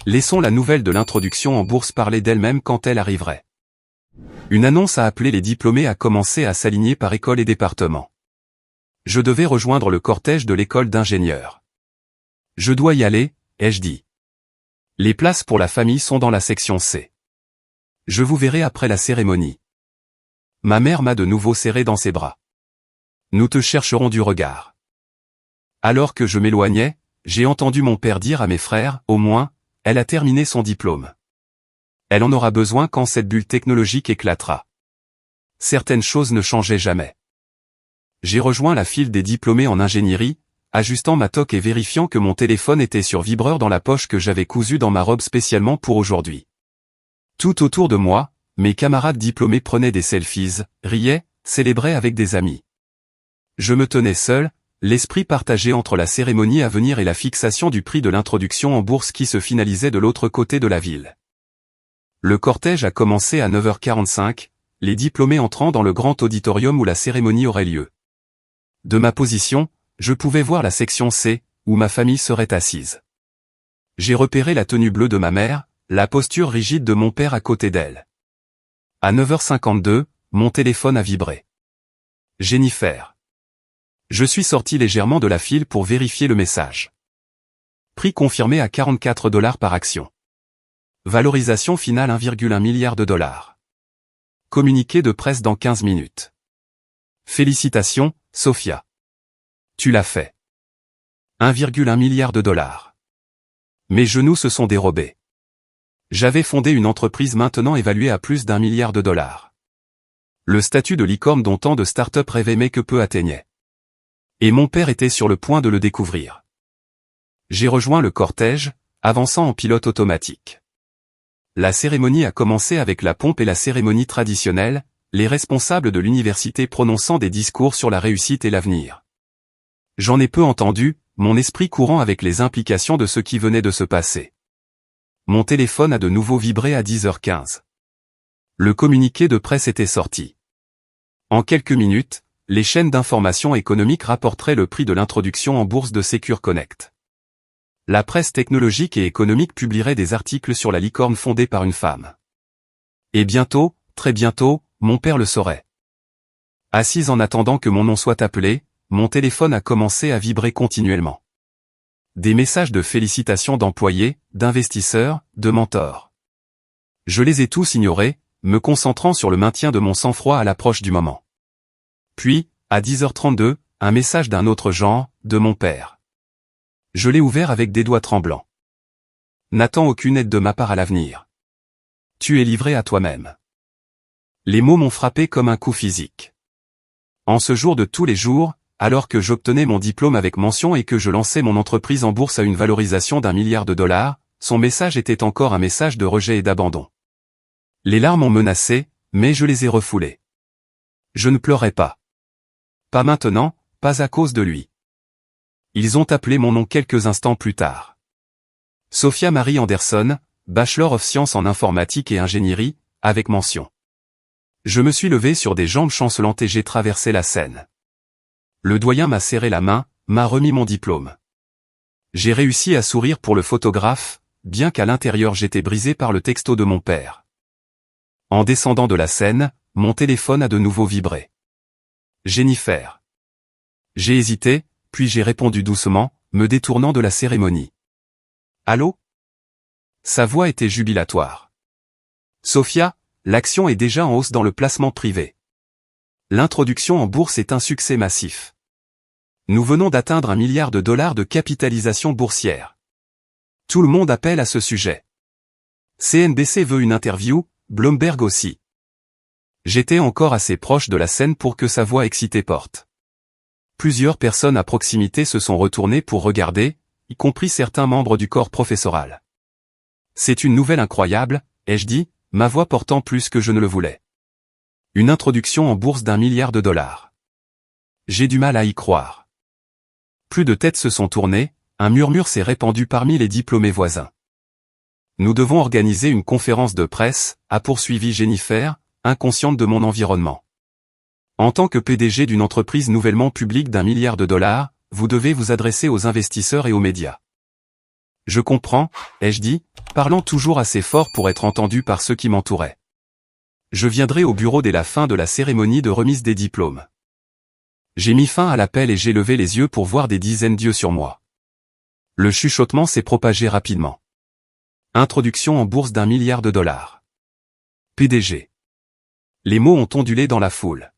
Laissons la nouvelle de l'introduction en bourse parler d'elle-même quand elle arriverait. Une annonce a appelé les diplômés à commencer à s'aligner par école et département. Je devais rejoindre le cortège de l'école d'ingénieurs. Je dois y aller, ai-je dit. Les places pour la famille sont dans la section C. Je vous verrai après la cérémonie. Ma mère m'a de nouveau serré dans ses bras. Nous te chercherons du regard. Alors que je m'éloignais, j'ai entendu mon père dire à mes frères, au moins, elle a terminé son diplôme. Elle en aura besoin quand cette bulle technologique éclatera. Certaines choses ne changeaient jamais. J'ai rejoint la file des diplômés en ingénierie, ajustant ma toque et vérifiant que mon téléphone était sur vibreur dans la poche que j'avais cousue dans ma robe spécialement pour aujourd'hui. Tout autour de moi, mes camarades diplômés prenaient des selfies, riaient, célébraient avec des amis. Je me tenais seul, l'esprit partagé entre la cérémonie à venir et la fixation du prix de l'introduction en bourse qui se finalisait de l'autre côté de la ville. Le cortège a commencé à 9h45, les diplômés entrant dans le grand auditorium où la cérémonie aurait lieu. De ma position, je pouvais voir la section C, où ma famille serait assise. J'ai repéré la tenue bleue de ma mère, la posture rigide de mon père à côté d'elle. À 9h52, mon téléphone a vibré. Jennifer. Je suis sorti légèrement de la file pour vérifier le message. Prix confirmé à 44 $ par action. Valorisation finale 1,1 milliard de dollars. Communiqué de presse dans 15 minutes. Félicitations, Sophia. Tu l'as fait. 1,1 milliard de dollars. Mes genoux se sont dérobés. J'avais fondé une entreprise maintenant évaluée à plus d'1 milliard de dollars. Le statut de licorne dont tant de start-up rêvaient mais que peu atteignaient. Et mon père était sur le point de le découvrir. J'ai rejoint le cortège, avançant en pilote automatique. La cérémonie a commencé avec la pompe et la cérémonie traditionnelle, les responsables de l'université prononçant des discours sur la réussite et l'avenir. J'en ai peu entendu, mon esprit courant avec les implications de ce qui venait de se passer. Mon téléphone a de nouveau vibré à 10h15. Le communiqué de presse était sorti. En quelques minutes, les chaînes d'information économique rapporteraient le prix de l'introduction en bourse de Secure Connect. La presse technologique et économique publierait des articles sur la licorne fondée par une femme. Et bientôt, très bientôt, mon père le saurait. Assise en attendant que mon nom soit appelé, mon téléphone a commencé à vibrer continuellement. Des messages de félicitations d'employés, d'investisseurs, de mentors. Je les ai tous ignorés, me concentrant sur le maintien de mon sang-froid à l'approche du moment. Puis, à 10h32, un message d'un autre genre, de mon père. Je l'ai ouvert avec des doigts tremblants. N'attends aucune aide de ma part à l'avenir. Tu es livré à toi-même. Les mots m'ont frappé comme un coup physique. En ce jour de tous les jours, alors que j'obtenais mon diplôme avec mention et que je lançais mon entreprise en bourse à une valorisation d'1 milliard de dollars, son message était encore un message de rejet et d'abandon. Les larmes ont menacé, mais je les ai refoulées. Je ne pleurais pas. Pas maintenant, pas à cause de lui. Ils ont appelé mon nom quelques instants plus tard. Sophia Marie Anderson, Bachelor of Science en informatique et ingénierie, avec mention. Je me suis levé sur des jambes chancelantes et j'ai traversé la scène. Le doyen m'a serré la main, m'a remis mon diplôme. J'ai réussi à sourire pour le photographe, bien qu'à l'intérieur j'étais brisé par le texto de mon père. En descendant de la scène, mon téléphone a de nouveau vibré. Jennifer. J'ai hésité, puis j'ai répondu doucement, me détournant de la cérémonie. Allô? Sa voix était jubilatoire. Sophia, l'action est déjà en hausse dans le placement privé. L'introduction en bourse est un succès massif. Nous venons d'atteindre 1 milliard de dollars de capitalisation boursière. Tout le monde appelle à ce sujet. CNBC veut une interview, Bloomberg aussi. J'étais encore assez proche de la scène pour que sa voix excitée porte. Plusieurs personnes à proximité se sont retournées pour regarder, y compris certains membres du corps professoral. C'est une nouvelle incroyable, ai-je dit, ma voix portant plus que je ne le voulais. Une introduction en bourse d'1 milliard de dollars. J'ai du mal à y croire. Plus de têtes se sont tournées, un murmure s'est répandu parmi les diplômés voisins. Nous devons organiser une conférence de presse, a poursuivi Jennifer, inconsciente de mon environnement. En tant que PDG d'une entreprise nouvellement publique d'1 milliard de dollars, vous devez vous adresser aux investisseurs et aux médias. Je comprends, ai-je dit, parlant toujours assez fort pour être entendu par ceux qui m'entouraient. Je viendrai au bureau dès la fin de la cérémonie de remise des diplômes. J'ai mis fin à l'appel et j'ai levé les yeux pour voir des dizaines d'yeux sur moi. Le chuchotement s'est propagé rapidement. Introduction en bourse d'1 milliard de dollars. PDG. Les mots ont ondulé dans la foule.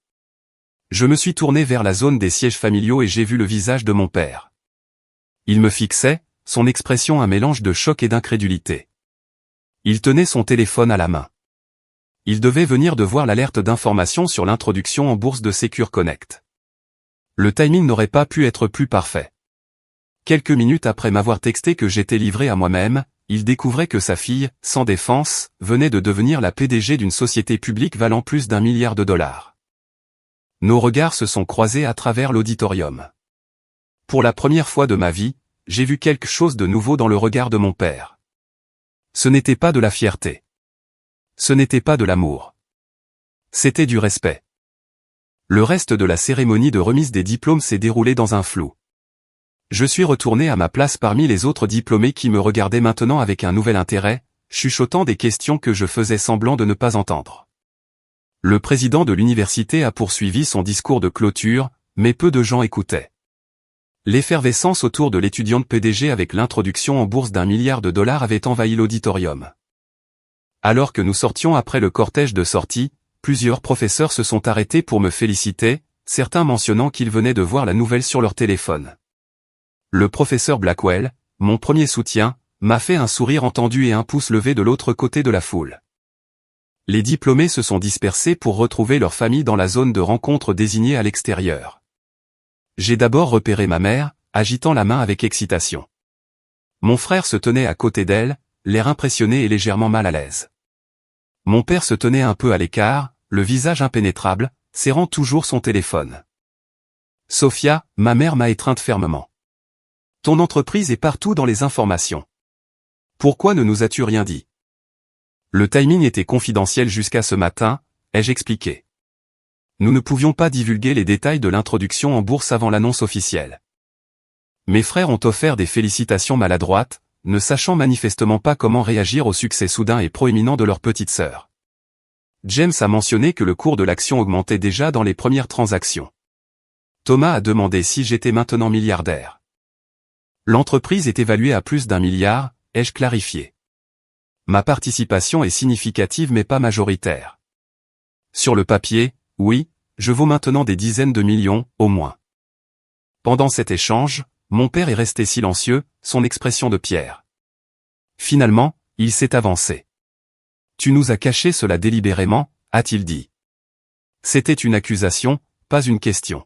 Je me suis tourné vers la zone des sièges familiaux et j'ai vu le visage de mon père. Il me fixait, son expression un mélange de choc et d'incrédulité. Il tenait son téléphone à la main. Il devait venir de voir l'alerte d'information sur l'introduction en bourse de Secure Connect. Le timing n'aurait pas pu être plus parfait. Quelques minutes après m'avoir texté que j'étais livré à moi-même, il découvrait que sa fille, sans défense, venait de devenir la PDG d'une société publique valant plus d'1 milliard de dollars. Nos regards se sont croisés à travers l'auditorium. Pour la première fois de ma vie, j'ai vu quelque chose de nouveau dans le regard de mon père. Ce n'était pas de la fierté. Ce n'était pas de l'amour. C'était du respect. Le reste de la cérémonie de remise des diplômes s'est déroulé dans un flou. Je suis retourné à ma place parmi les autres diplômés qui me regardaient maintenant avec un nouvel intérêt, chuchotant des questions que je faisais semblant de ne pas entendre. Le président de l'université a poursuivi son discours de clôture, mais peu de gens écoutaient. L'effervescence autour de l'étudiante PDG avec l'introduction en bourse d'1 milliard de dollars avait envahi l'auditorium. Alors que nous sortions après le cortège de sortie, plusieurs professeurs se sont arrêtés pour me féliciter, certains mentionnant qu'ils venaient de voir la nouvelle sur leur téléphone. Le professeur Blackwell, mon premier soutien, m'a fait un sourire entendu et un pouce levé de l'autre côté de la foule. Les diplômés se sont dispersés pour retrouver leur famille dans la zone de rencontre désignée à l'extérieur. J'ai d'abord repéré ma mère, agitant la main avec excitation. Mon frère se tenait à côté d'elle, l'air impressionné et légèrement mal à l'aise. Mon père se tenait un peu à l'écart, le visage impénétrable, serrant toujours son téléphone. Sophia, ma mère m'a étreinte fermement. Ton entreprise est partout dans les informations. Pourquoi ne nous as-tu rien dit? Le timing était confidentiel jusqu'à ce matin, ai-je expliqué. Nous ne pouvions pas divulguer les détails de l'introduction en bourse avant l'annonce officielle. Mes frères ont offert des félicitations maladroites, ne sachant manifestement pas comment réagir au succès soudain et proéminent de leur petite sœur. James a mentionné que le cours de l'action augmentait déjà dans les premières transactions. Thomas a demandé si j'étais maintenant milliardaire. L'entreprise est évaluée à plus d'1 milliard, ai-je clarifié. Ma participation est significative mais pas majoritaire. Sur le papier, oui, je vaux maintenant des dizaines de millions, au moins. Pendant cet échange, mon père est resté silencieux, son expression de pierre. Finalement, il s'est avancé. Tu nous as caché cela délibérément, a-t-il dit. C'était une accusation, pas une question.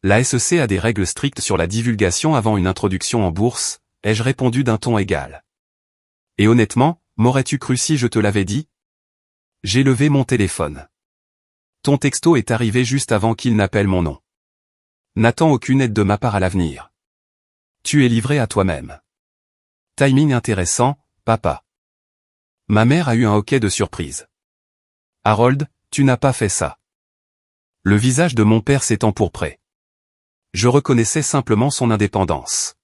La SEC a des règles strictes sur la divulgation avant une introduction en bourse, ai-je répondu d'un ton égal. Et honnêtement, m'aurais-tu cru si je te l'avais dit? J'ai levé mon téléphone. Ton texto est arrivé juste avant qu'il n'appelle mon nom. N'attends aucune aide de ma part à l'avenir. Tu es livré à toi-même. Timing intéressant, papa. Ma mère a eu un hoquet de surprise. Harold, tu n'as pas fait ça. Le visage de mon père s'est empourpré. Je reconnaissais simplement son indépendance.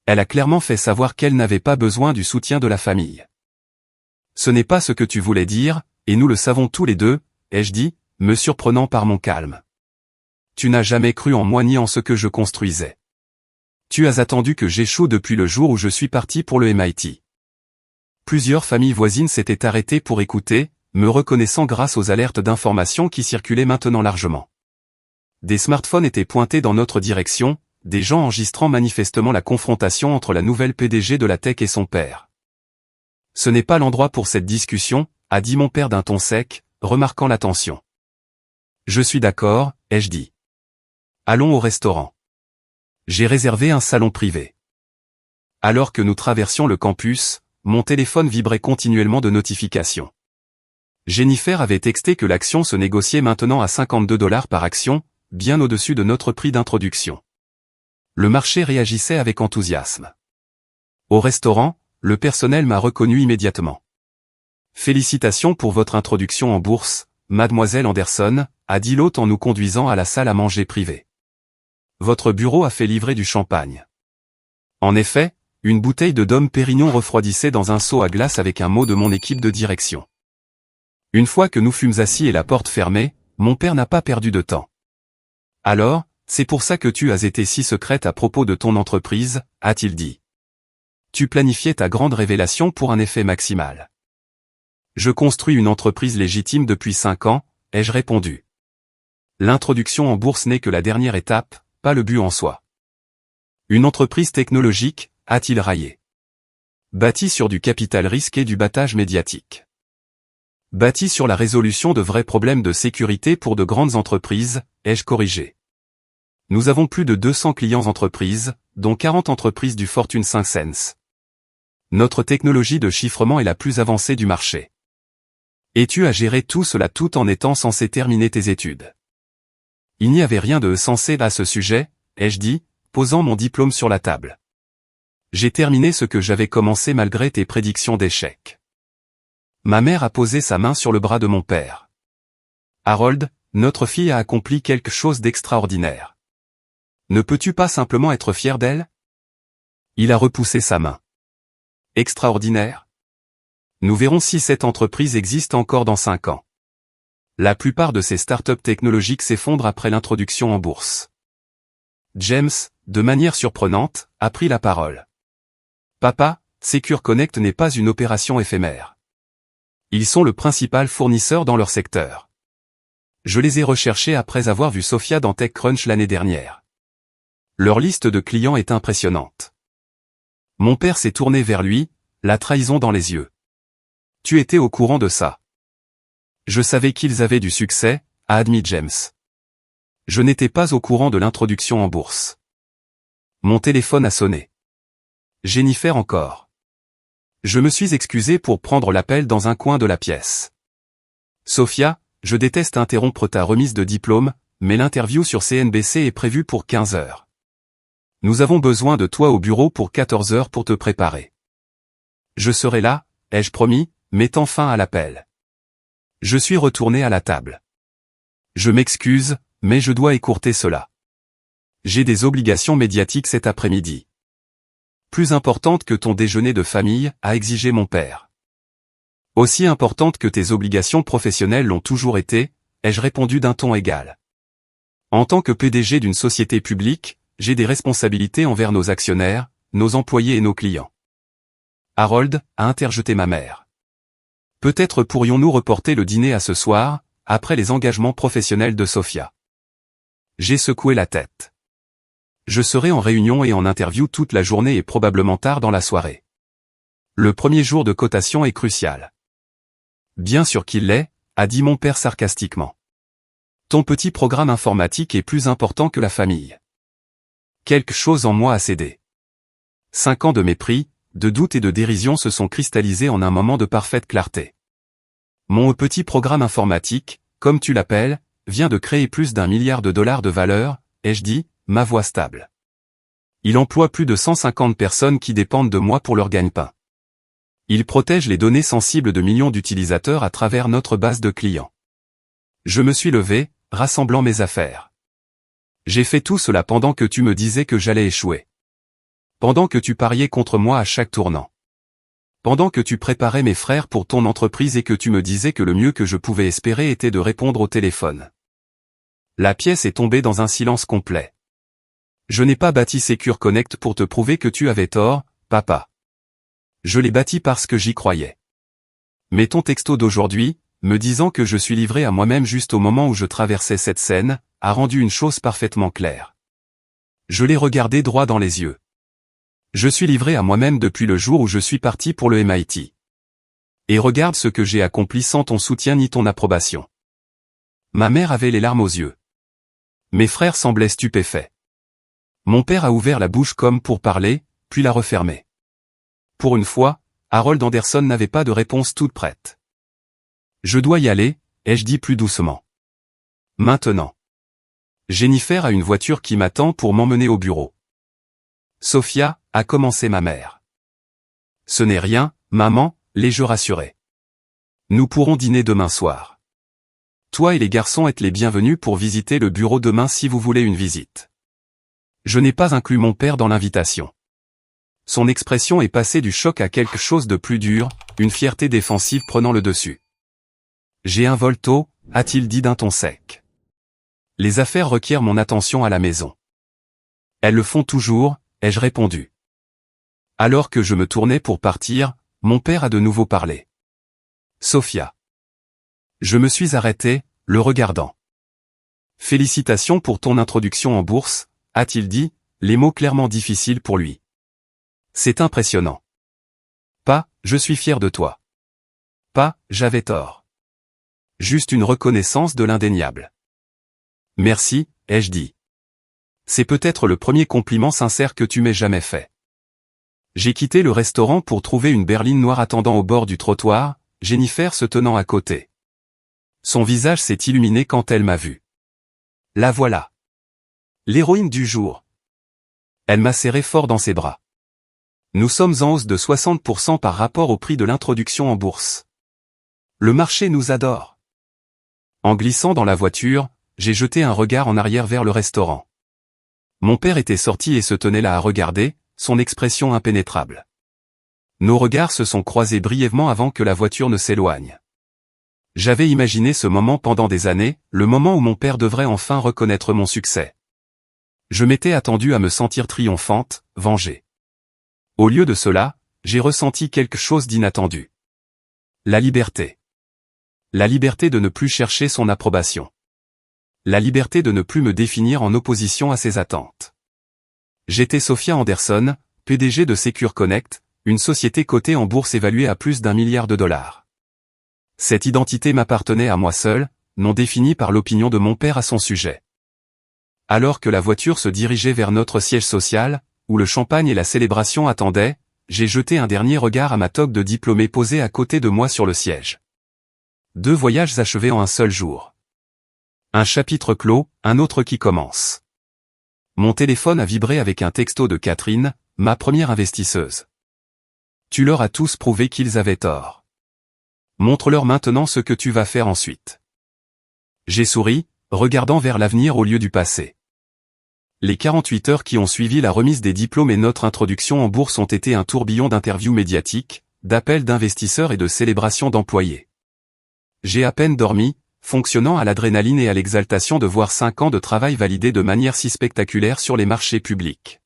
Elle a clairement fait savoir qu'elle n'avait pas besoin du soutien de la famille. Ce n'est pas ce que tu voulais dire, et nous le savons tous les deux, ai-je dit, me surprenant par mon calme. Tu n'as jamais cru en moi ni en ce que je construisais. Tu as attendu que j'échoue depuis le jour où je suis parti pour le MIT. Plusieurs familles voisines s'étaient arrêtées pour écouter, me reconnaissant grâce aux alertes d'information qui circulaient maintenant largement. Des smartphones étaient pointés dans notre direction, des gens enregistrant manifestement la confrontation entre la nouvelle PDG de la tech et son père. Ce n'est pas l'endroit pour cette discussion, a dit mon père d'un ton sec, remarquant la tension. Je suis d'accord, ai-je dit. Allons au restaurant. J'ai réservé un salon privé. Alors que nous traversions le campus, mon téléphone vibrait continuellement de notifications. Jennifer avait texté que l'action se négociait maintenant à 52 $ par action, bien au-dessus de notre prix d'introduction. Le marché réagissait avec enthousiasme. Au restaurant, le personnel m'a reconnu immédiatement. Félicitations pour votre introduction en bourse, mademoiselle Anderson, a dit l'hôte en nous conduisant à la salle à manger privée. Votre bureau a fait livrer du champagne. En effet, une bouteille de Dom Pérignon refroidissait dans un seau à glace avec un mot de mon équipe de direction. Une fois que nous fûmes assis et la porte fermée, mon père n'a pas perdu de temps. Alors, c'est pour ça que tu as été si secrète à propos de ton entreprise, a-t-il dit. Tu planifiais ta grande révélation pour un effet maximal. Je construis une entreprise légitime depuis 5 ans, ai-je répondu. L'introduction en bourse n'est que la dernière étape, pas le but en soi. Une entreprise technologique, a-t-il raillé. Bâtie sur du capital risque et du battage médiatique. Bâtie sur la résolution de vrais problèmes de sécurité pour de grandes entreprises, ai-je corrigé. Nous avons plus de 200 clients entreprises, dont 40 entreprises du Fortune 500. Notre technologie de chiffrement est la plus avancée du marché. Et tu as géré tout cela tout en étant censé terminer tes études. Il n'y avait rien de sensé à ce sujet, ai-je dit, posant mon diplôme sur la table. J'ai terminé ce que j'avais commencé malgré tes prédictions d'échec. Ma mère a posé sa main sur le bras de mon père. Harold, notre fille a accompli quelque chose d'extraordinaire. Ne peux-tu pas simplement être fier d'elle? Il a repoussé sa main. Extraordinaire? Nous verrons si cette entreprise existe encore dans 5 ans. La plupart de ces startups technologiques s'effondrent après l'introduction en bourse. James, de manière surprenante, a pris la parole. Papa, Secure Connect n'est pas une opération éphémère. Ils sont le principal fournisseur dans leur secteur. Je les ai recherchés après avoir vu Sophia dans TechCrunch l'année dernière. Leur liste de clients est impressionnante. Mon père s'est tourné vers lui, la trahison dans les yeux. Tu étais au courant de ça. Je savais qu'ils avaient du succès, a admis James. Je n'étais pas au courant de l'introduction en bourse. Mon téléphone a sonné. Jennifer encore. Je me suis excusé pour prendre l'appel dans un coin de la pièce. Sophia, je déteste interrompre ta remise de diplôme, mais l'interview sur CNBC est prévue pour 15 heures. Nous avons besoin de toi au bureau pour 14 heures pour te préparer. Je serai là, ai-je promis, mettant fin à l'appel. Je suis retourné à la table. Je m'excuse, mais je dois écourter cela. J'ai des obligations médiatiques cet après-midi. Plus importante que ton déjeuner de famille, a exigé mon père. Aussi importante que tes obligations professionnelles l'ont toujours été, ai-je répondu d'un ton égal. En tant que PDG d'une société publique, j'ai des responsabilités envers nos actionnaires, nos employés et nos clients. Harold, a interjeté ma mère. Peut-être pourrions-nous reporter le dîner à ce soir, après les engagements professionnels de Sophia. J'ai secoué la tête. Je serai en réunion et en interview toute la journée et probablement tard dans la soirée. Le premier jour de cotation est crucial. Bien sûr qu'il l'est, a dit mon père sarcastiquement. Ton petit programme informatique est plus important que la famille. Quelque chose en moi a cédé. 5 ans de mépris, de doute et de dérision se sont cristallisés en un moment de parfaite clarté. Mon petit programme informatique, comme tu l'appelles, vient de créer plus d'1 milliard de dollars de valeur, ai-je dit, ma voix stable. Il emploie plus de 150 personnes qui dépendent de moi pour leur gagne-pain. Il protège les données sensibles de millions d'utilisateurs à travers notre base de clients. Je me suis levé, rassemblant mes affaires. J'ai fait tout cela pendant que tu me disais que j'allais échouer. Pendant que tu pariais contre moi à chaque tournant. Pendant que tu préparais mes frères pour ton entreprise et que tu me disais que le mieux que je pouvais espérer était de répondre au téléphone. La pièce est tombée dans un silence complet. Je n'ai pas bâti Secure Connect pour te prouver que tu avais tort, papa. Je l'ai bâti parce que j'y croyais. Mais ton texto d'aujourd'hui, me disant que je suis livré à moi-même juste au moment où je traversais cette scène, a rendu une chose parfaitement claire. Je l'ai regardé droit dans les yeux. Je suis livré à moi-même depuis le jour où je suis parti pour le MIT. Et regarde ce que j'ai accompli sans ton soutien ni ton approbation. Ma mère avait les larmes aux yeux. Mes frères semblaient stupéfaits. Mon père a ouvert la bouche comme pour parler, puis l'a refermée. Pour une fois, Harold Anderson n'avait pas de réponse toute prête. Je dois y aller, ai-je dit plus doucement. Maintenant. Jennifer a une voiture qui m'attend pour m'emmener au bureau. Sophia, a commencé ma mère. Ce n'est rien, maman, l'ai-je rassuré. Nous pourrons dîner demain soir. Toi et les garçons êtes les bienvenus pour visiter le bureau demain si vous voulez une visite. Je n'ai pas inclus mon père dans l'invitation. Son expression est passée du choc à quelque chose de plus dur, une fierté défensive prenant le dessus. J'ai un volto, a-t-il dit d'un ton sec. Les affaires requièrent mon attention à la maison. Elles le font toujours, ai-je répondu. Alors que je me tournais pour partir, mon père a de nouveau parlé. Sophia. Je me suis arrêté, le regardant. Félicitations pour ton introduction en bourse, a-t-il dit, les mots clairement difficiles pour lui. C'est impressionnant. Pas, je suis fier de toi. Pas, j'avais tort. Juste une reconnaissance de l'indéniable. Merci, ai-je dit. C'est peut-être le premier compliment sincère que tu m'aies jamais fait. J'ai quitté le restaurant pour trouver une berline noire attendant au bord du trottoir, Jennifer se tenant à côté. Son visage s'est illuminé quand elle m'a vu. La voilà. L'héroïne du jour. Elle m'a serré fort dans ses bras. Nous sommes en hausse de 60% par rapport au prix de l'introduction en bourse. Le marché nous adore. En glissant dans la voiture, j'ai jeté un regard en arrière vers le restaurant. Mon père était sorti et se tenait là à regarder, son expression impénétrable. Nos regards se sont croisés brièvement avant que la voiture ne s'éloigne. J'avais imaginé ce moment pendant des années, le moment où mon père devrait enfin reconnaître mon succès. Je m'étais attendu à me sentir triomphante, vengée. Au lieu de cela, j'ai ressenti quelque chose d'inattendu. La liberté. La liberté de ne plus chercher son approbation. La liberté de ne plus me définir en opposition à ses attentes. J'étais Sophia Anderson, PDG de Secure Connect, une société cotée en bourse évaluée à plus d'1 milliard de dollars. Cette identité m'appartenait à moi seul, non définie par l'opinion de mon père à son sujet. Alors que la voiture se dirigeait vers notre siège social, où le champagne et la célébration attendaient, j'ai jeté un dernier regard à ma toque de diplômé posée à côté de moi sur le siège. 2 voyages achevés en un seul jour. Un chapitre clos, un autre qui commence. Mon téléphone a vibré avec un texto de Catherine, ma première investisseuse. Tu leur as tous prouvé qu'ils avaient tort. Montre-leur maintenant ce que tu vas faire ensuite. J'ai souri, regardant vers l'avenir au lieu du passé. Les 48 heures qui ont suivi la remise des diplômes et notre introduction en bourse ont été un tourbillon d'interviews médiatiques, d'appels d'investisseurs et de célébrations d'employés. J'ai à peine dormi, fonctionnant à l'adrénaline et à l'exaltation de voir 5 ans de travail validés de manière si spectaculaire sur les marchés publics.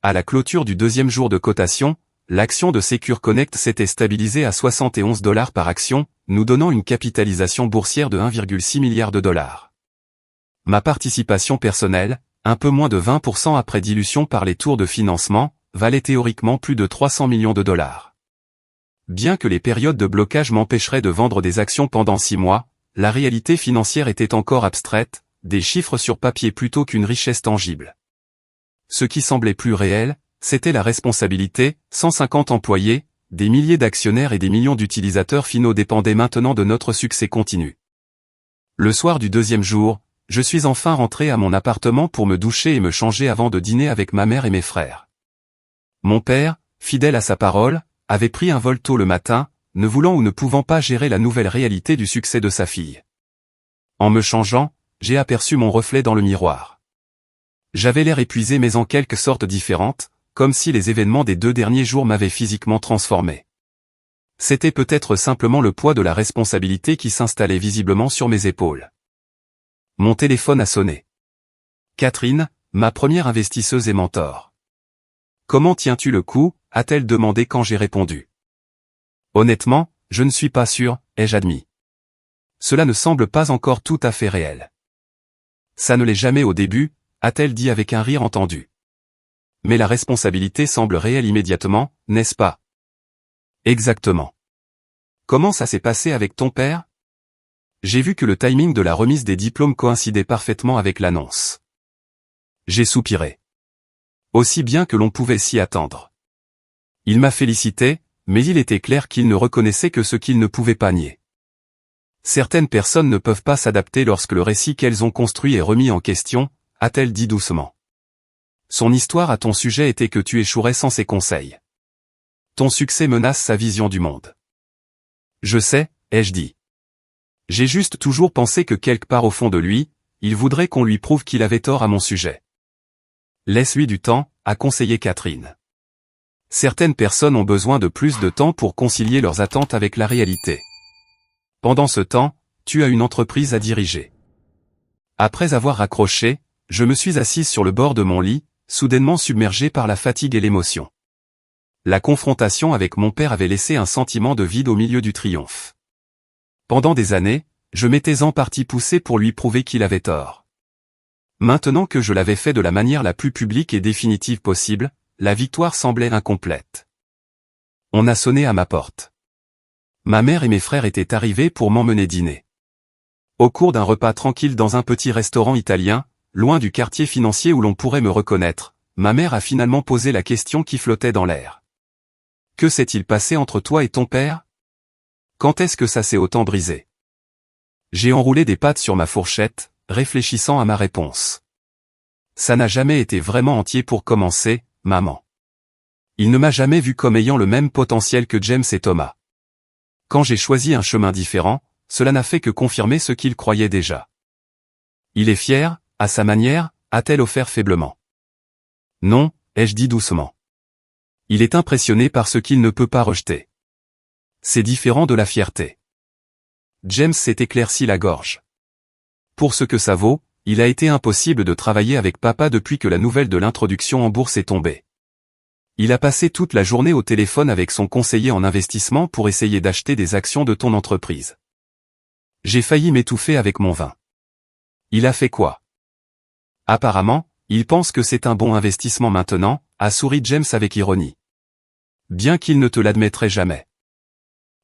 À la clôture du 2e jour de cotation, l'action de Secure Connect s'était stabilisée à 71 $ par action, nous donnant une capitalisation boursière de 1,6 milliard de dollars. Ma participation personnelle, un peu moins de 20% après dilution par les tours de financement, valait théoriquement plus de 300 millions de dollars. Bien que les périodes de blocage m'empêcheraient de vendre des actions pendant 6 mois, la réalité financière était encore abstraite, des chiffres sur papier plutôt qu'une richesse tangible. Ce qui semblait plus réel, c'était la responsabilité, 150 employés, des milliers d'actionnaires et des millions d'utilisateurs finaux dépendaient maintenant de notre succès continu. Le soir du 2e jour, je suis enfin rentré à mon appartement pour me doucher et me changer avant de dîner avec ma mère et mes frères. Mon père, fidèle à sa parole, avait pris un vol tôt le matin, ne voulant ou ne pouvant pas gérer la nouvelle réalité du succès de sa fille. En me changeant, j'ai aperçu mon reflet dans le miroir. J'avais l'air épuisé mais en quelque sorte différente, comme si les événements des 2 derniers jours m'avaient physiquement transformé. C'était peut-être simplement le poids de la responsabilité qui s'installait visiblement sur mes épaules. Mon téléphone a sonné. Catherine, ma première investisseuse et mentor. Comment tiens-tu le coup, a-t-elle demandé quand j'ai répondu. Honnêtement, je ne suis pas sûr, ai-je admis. Cela ne semble pas encore tout à fait réel. Ça ne l'est jamais au début, a-t-elle dit avec un rire entendu. Mais la responsabilité semble réelle immédiatement, n'est-ce pas? Exactement. Comment ça s'est passé avec ton père? J'ai vu que le timing de la remise des diplômes coïncidait parfaitement avec l'annonce. J'ai soupiré. Aussi bien que l'on pouvait s'y attendre. Il m'a félicité, mais il était clair qu'il ne reconnaissait que ce qu'il ne pouvait pas nier. Certaines personnes ne peuvent pas s'adapter lorsque le récit qu'elles ont construit est remis en question, a-t-elle dit doucement. Son histoire à ton sujet était que tu échouerais sans ses conseils. Ton succès menace sa vision du monde. Je sais, ai-je dit. J'ai juste toujours pensé que quelque part au fond de lui, il voudrait qu'on lui prouve qu'il avait tort à mon sujet. Laisse-lui du temps, a conseillé Catherine. Certaines personnes ont besoin de plus de temps pour concilier leurs attentes avec la réalité. Pendant ce temps, tu as une entreprise à diriger. Après avoir raccroché, je me suis assise sur le bord de mon lit, soudainement submergée par la fatigue et l'émotion. La confrontation avec mon père avait laissé un sentiment de vide au milieu du triomphe. Pendant des années, je m'étais en partie poussé pour lui prouver qu'il avait tort. Maintenant que je l'avais fait de la manière la plus publique et définitive possible, la victoire semblait incomplète. On a sonné à ma porte. Ma mère et mes frères étaient arrivés pour m'emmener dîner. Au cours d'un repas tranquille dans un petit restaurant italien, loin du quartier financier où l'on pourrait me reconnaître, ma mère a finalement posé la question qui flottait dans l'air. Que s'est-il passé entre toi et ton père? Quand est-ce que ça s'est autant brisé? J'ai enroulé des pâtes sur ma fourchette, réfléchissant à ma réponse. Ça n'a jamais été vraiment entier pour commencer, maman. Il ne m'a jamais vu comme ayant le même potentiel que James et Thomas. Quand j'ai choisi un chemin différent, cela n'a fait que confirmer ce qu'il croyait déjà. Il est fier, à sa manière, a-t-elle offert faiblement. Non, ai-je dit doucement. Il est impressionné par ce qu'il ne peut pas rejeter. C'est différent de la fierté. James s'est éclairci la gorge. Pour ce que ça vaut, il a été impossible de travailler avec papa depuis que la nouvelle de l'introduction en bourse est tombée. Il a passé toute la journée au téléphone avec son conseiller en investissement pour essayer d'acheter des actions de ton entreprise. J'ai failli m'étouffer avec mon vin. Il a fait quoi? Apparemment, il pense que c'est un bon investissement maintenant, a souri James avec ironie. Bien qu'il ne te l'admettrait jamais.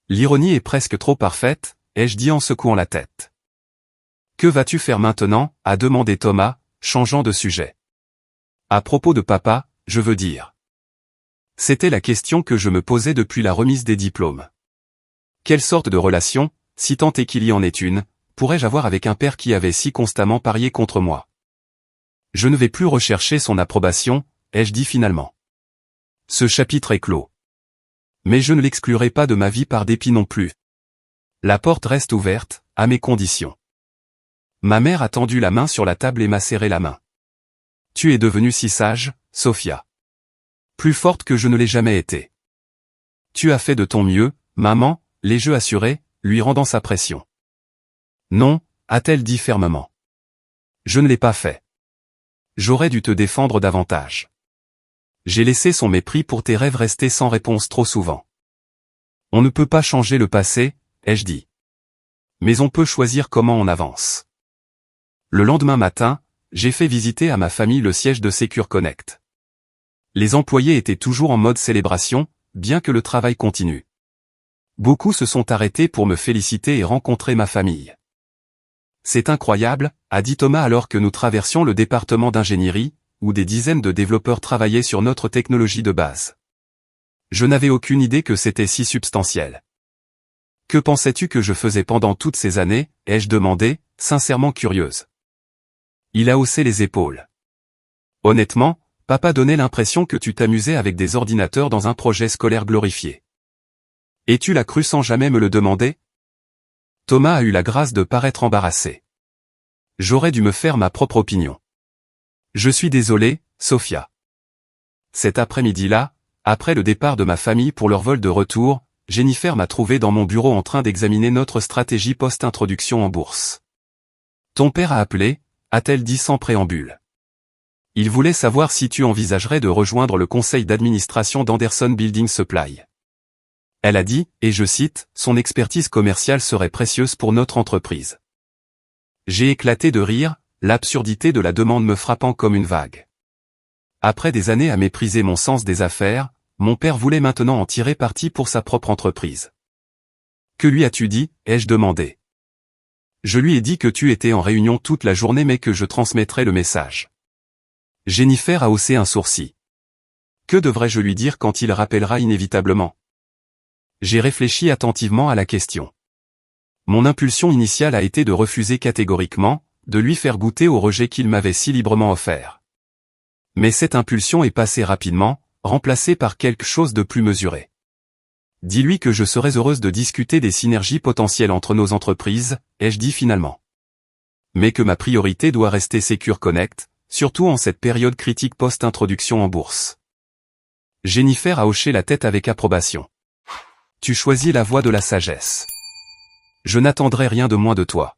L'ironie est presque trop parfaite, ai-je dit en secouant la tête. Que vas-tu faire maintenant, a demandé Thomas, changeant de sujet. À propos de papa, je veux dire. C'était la question que je me posais depuis la remise des diplômes. Quelle sorte de relation, si tant est qu'il y en ait une, pourrais-je avoir avec un père qui avait si constamment parié contre moi? Je ne vais plus rechercher son approbation, ai-je dit finalement. Ce chapitre est clos. Mais je ne l'exclurai pas de ma vie par dépit non plus. La porte reste ouverte, à mes conditions. Ma mère a tendu la main sur la table et m'a serré la main. Tu es devenue si sage, Sophia. Plus forte que je ne l'ai jamais été. Tu as fait de ton mieux, maman, les jeux assurés, lui rendant sa pression. Non, a-t-elle dit fermement. Je ne l'ai pas fait. J'aurais dû te défendre davantage. J'ai laissé son mépris pour tes rêves rester sans réponse trop souvent. On ne peut pas changer le passé, ai-je dit. Mais on peut choisir comment on avance. Le lendemain matin, j'ai fait visiter à ma famille le siège de Secure Connect. Les employés étaient toujours en mode célébration, bien que le travail continue. Beaucoup se sont arrêtés pour me féliciter et rencontrer ma famille. C'est incroyable, a dit Thomas alors que nous traversions le département d'ingénierie, où des dizaines de développeurs travaillaient sur notre technologie de base. Je n'avais aucune idée que c'était si substantiel. Que pensais-tu que je faisais pendant toutes ces années, ai-je demandé, sincèrement curieuse. Il a haussé les épaules. Honnêtement, papa donnait l'impression que tu t'amusais avec des ordinateurs dans un projet scolaire glorifié. Et tu l'as cru sans jamais me le demander? Thomas a eu la grâce de paraître embarrassé. J'aurais dû me faire ma propre opinion. Je suis désolé, Sophia. Cet après-midi-là, après le départ de ma famille pour leur vol de retour, Jennifer m'a trouvé dans mon bureau en train d'examiner notre stratégie post-introduction en bourse. Ton père a appelé, a-t-elle dit sans préambule. Il voulait savoir si tu envisagerais de rejoindre le conseil d'administration d'Anderson Building Supply. Elle a dit, et je cite, son expertise commerciale serait précieuse pour notre entreprise. J'ai éclaté de rire, l'absurdité de la demande me frappant comme une vague. Après des années à mépriser mon sens des affaires, mon père voulait maintenant en tirer parti pour sa propre entreprise. Que lui as-tu dit, ai-je demandé. Je lui ai dit que tu étais en réunion toute la journée mais que je transmettrais le message. Jennifer a haussé un sourcil. Que devrais-je lui dire quand il rappellera inévitablement? J'ai réfléchi attentivement à la question. Mon impulsion initiale a été de refuser catégoriquement, de lui faire goûter au rejet qu'il m'avait si librement offert. Mais cette impulsion est passée rapidement, remplacée par quelque chose de plus mesuré. Dis-lui que je serais heureuse de discuter des synergies potentielles entre nos entreprises, ai-je dit finalement. Mais que ma priorité doit rester Secure Connect, surtout en cette période critique post-introduction en bourse. Jennifer a hoché la tête avec approbation. Tu choisis la voie de la sagesse. Je n'attendrai rien de moins de toi.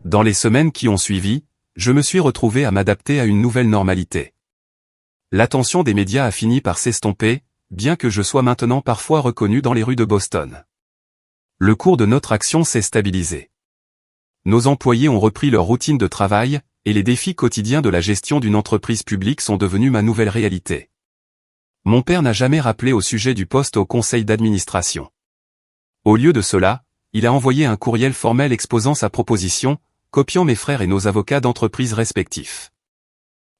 Dans les semaines qui ont suivi, je me suis retrouvé à m'adapter à une nouvelle normalité. L'attention des médias a fini par s'estomper, bien que je sois maintenant parfois reconnu dans les rues de Boston. Le cours de notre action s'est stabilisé. Nos employés ont repris leur routine de travail, et les défis quotidiens de la gestion d'une entreprise publique sont devenus ma nouvelle réalité. Mon père n'a jamais rappelé au sujet du poste au conseil d'administration. Au lieu de cela, il a envoyé un courriel formel exposant sa proposition, copiant mes frères et nos avocats d'entreprise respectifs.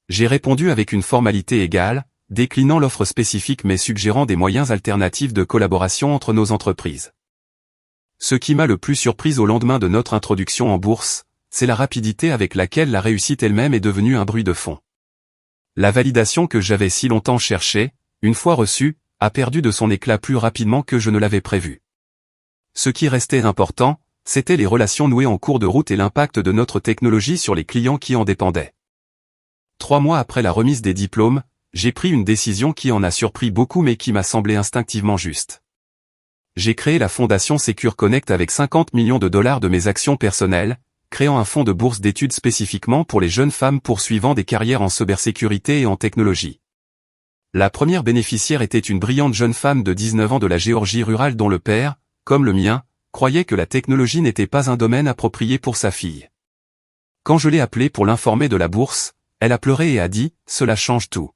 J'ai répondu avec une formalité égale, déclinant l'offre spécifique mais suggérant des moyens alternatifs de collaboration entre nos entreprises. Ce qui m'a le plus surprise au lendemain de notre introduction en bourse, c'est la rapidité avec laquelle la réussite elle-même est devenue un bruit de fond. La validation que j'avais si longtemps cherchée, une fois reçue, a perdu de son éclat plus rapidement que je ne l'avais prévu. Ce qui restait important, c'était les relations nouées en cours de route et l'impact de notre technologie sur les clients qui en dépendaient. 3 mois après la remise des diplômes, j'ai pris une décision qui en a surpris beaucoup mais qui m'a semblé instinctivement juste. J'ai créé la fondation Secure Connect avec 50 millions de dollars de mes actions personnelles, créant un fonds de bourse d'études spécifiquement pour les jeunes femmes poursuivant des carrières en cybersécurité et en technologie. La première bénéficiaire était une brillante jeune femme de 19 ans de la Géorgie rurale dont le père, comme le mien, croyait que la technologie n'était pas un domaine approprié pour sa fille. Quand je l'ai appelée pour l'informer de la bourse, elle a pleuré et a dit « Cela change tout.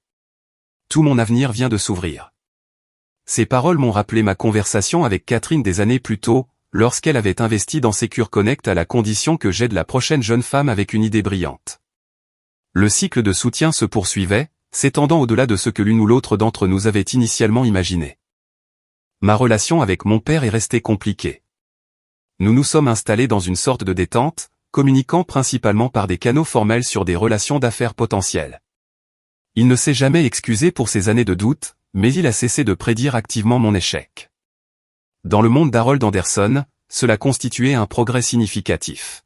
Tout mon avenir vient de s'ouvrir. » Ces paroles m'ont rappelé ma conversation avec Catherine des années plus tôt, lorsqu'elle avait investi dans Secure Connect à la condition que j'aide la prochaine jeune femme avec une idée brillante. Le cycle de soutien se poursuivait, s'étendant au-delà de ce que l'une ou l'autre d'entre nous avait initialement imaginé. Ma relation avec mon père est restée compliquée. Nous nous sommes installés dans une sorte de détente, communiquant principalement par des canaux formels sur des relations d'affaires potentielles. Il ne s'est jamais excusé pour ces années de doute, mais il a cessé de prédire activement mon échec. Dans le monde d'Harold Anderson, cela constituait un progrès significatif.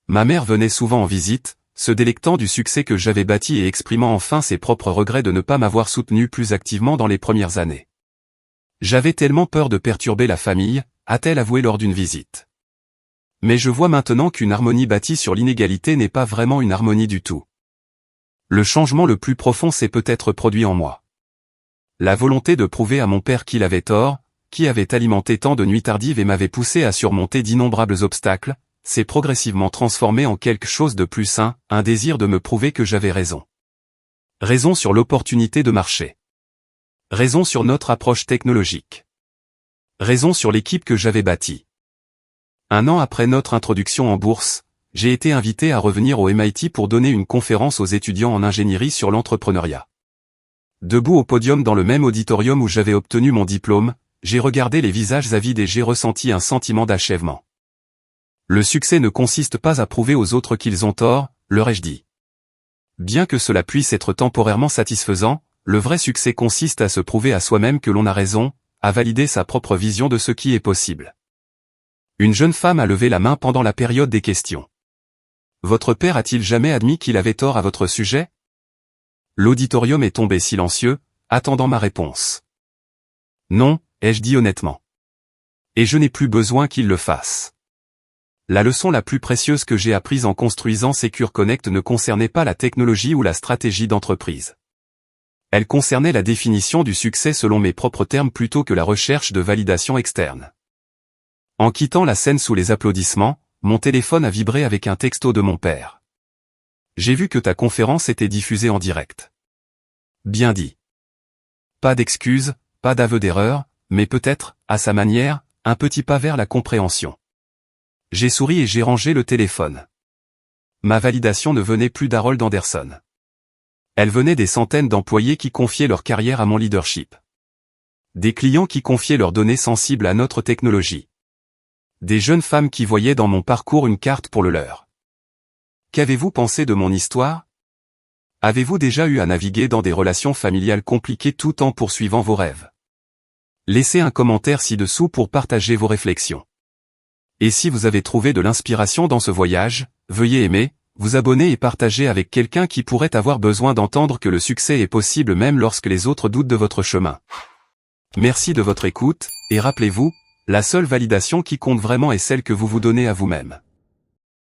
Ma mère venait souvent en visite, se délectant du succès que j'avais bâti et exprimant enfin ses propres regrets de ne pas m'avoir soutenu plus activement dans les premières années. J'avais tellement peur de perturber la famille, a-t-elle avoué lors d'une visite. Mais je vois maintenant qu'une harmonie bâtie sur l'inégalité n'est pas vraiment une harmonie du tout. Le changement le plus profond s'est peut-être produit en moi. La volonté de prouver à mon père qu'il avait tort, qui avait alimenté tant de nuits tardives et m'avait poussé à surmonter d'innombrables obstacles, s'est progressivement transformée en quelque chose de plus sain, un désir de me prouver que j'avais raison. Raison sur l'opportunité de marché. Raison sur notre approche technologique. Raison sur l'équipe que j'avais bâtie. 1 an après notre introduction en bourse, j'ai été invité à revenir au MIT pour donner une conférence aux étudiants en ingénierie sur l'entrepreneuriat. Debout au podium dans le même auditorium où j'avais obtenu mon diplôme, j'ai regardé les visages avides et j'ai ressenti un sentiment d'achèvement. Le succès ne consiste pas à prouver aux autres qu'ils ont tort, leur ai-je dit. Bien que cela puisse être temporairement satisfaisant, le vrai succès consiste à se prouver à soi-même que l'on a raison, à valider sa propre vision de ce qui est possible. Une jeune femme a levé la main pendant la période des questions. Votre père a-t-il jamais admis qu'il avait tort à votre sujet? L'auditorium est tombé silencieux, attendant ma réponse. Non, ai-je dit honnêtement. Et je n'ai plus besoin qu'il le fasse. La leçon la plus précieuse que j'ai apprise en construisant Secure Connect ne concernait pas la technologie ou la stratégie d'entreprise. Elle concernait la définition du succès selon mes propres termes plutôt que la recherche de validation externe. En quittant la scène sous les applaudissements, mon téléphone a vibré avec un texto de mon père. J'ai vu que ta conférence était diffusée en direct. Bien dit. Pas d'excuses, pas d'aveu d'erreur, mais peut-être, à sa manière, un petit pas vers la compréhension. J'ai souri et j'ai rangé le téléphone. Ma validation ne venait plus d'Harold Anderson. Elle venait des centaines d'employés qui confiaient leur carrière à mon leadership. Des clients qui confiaient leurs données sensibles à notre technologie. Des jeunes femmes qui voyaient dans mon parcours une carte pour le leur. Qu'avez-vous pensé de mon histoire? Avez-vous déjà eu à naviguer dans des relations familiales compliquées tout en poursuivant vos rêves? Laissez un commentaire ci-dessous pour partager vos réflexions. Et si vous avez trouvé de l'inspiration dans ce voyage, veuillez aimer, vous abonner et partager avec quelqu'un qui pourrait avoir besoin d'entendre que le succès est possible même lorsque les autres doutent de votre chemin. Merci de votre écoute, et rappelez-vous, la seule validation qui compte vraiment est celle que vous vous donnez à vous-même.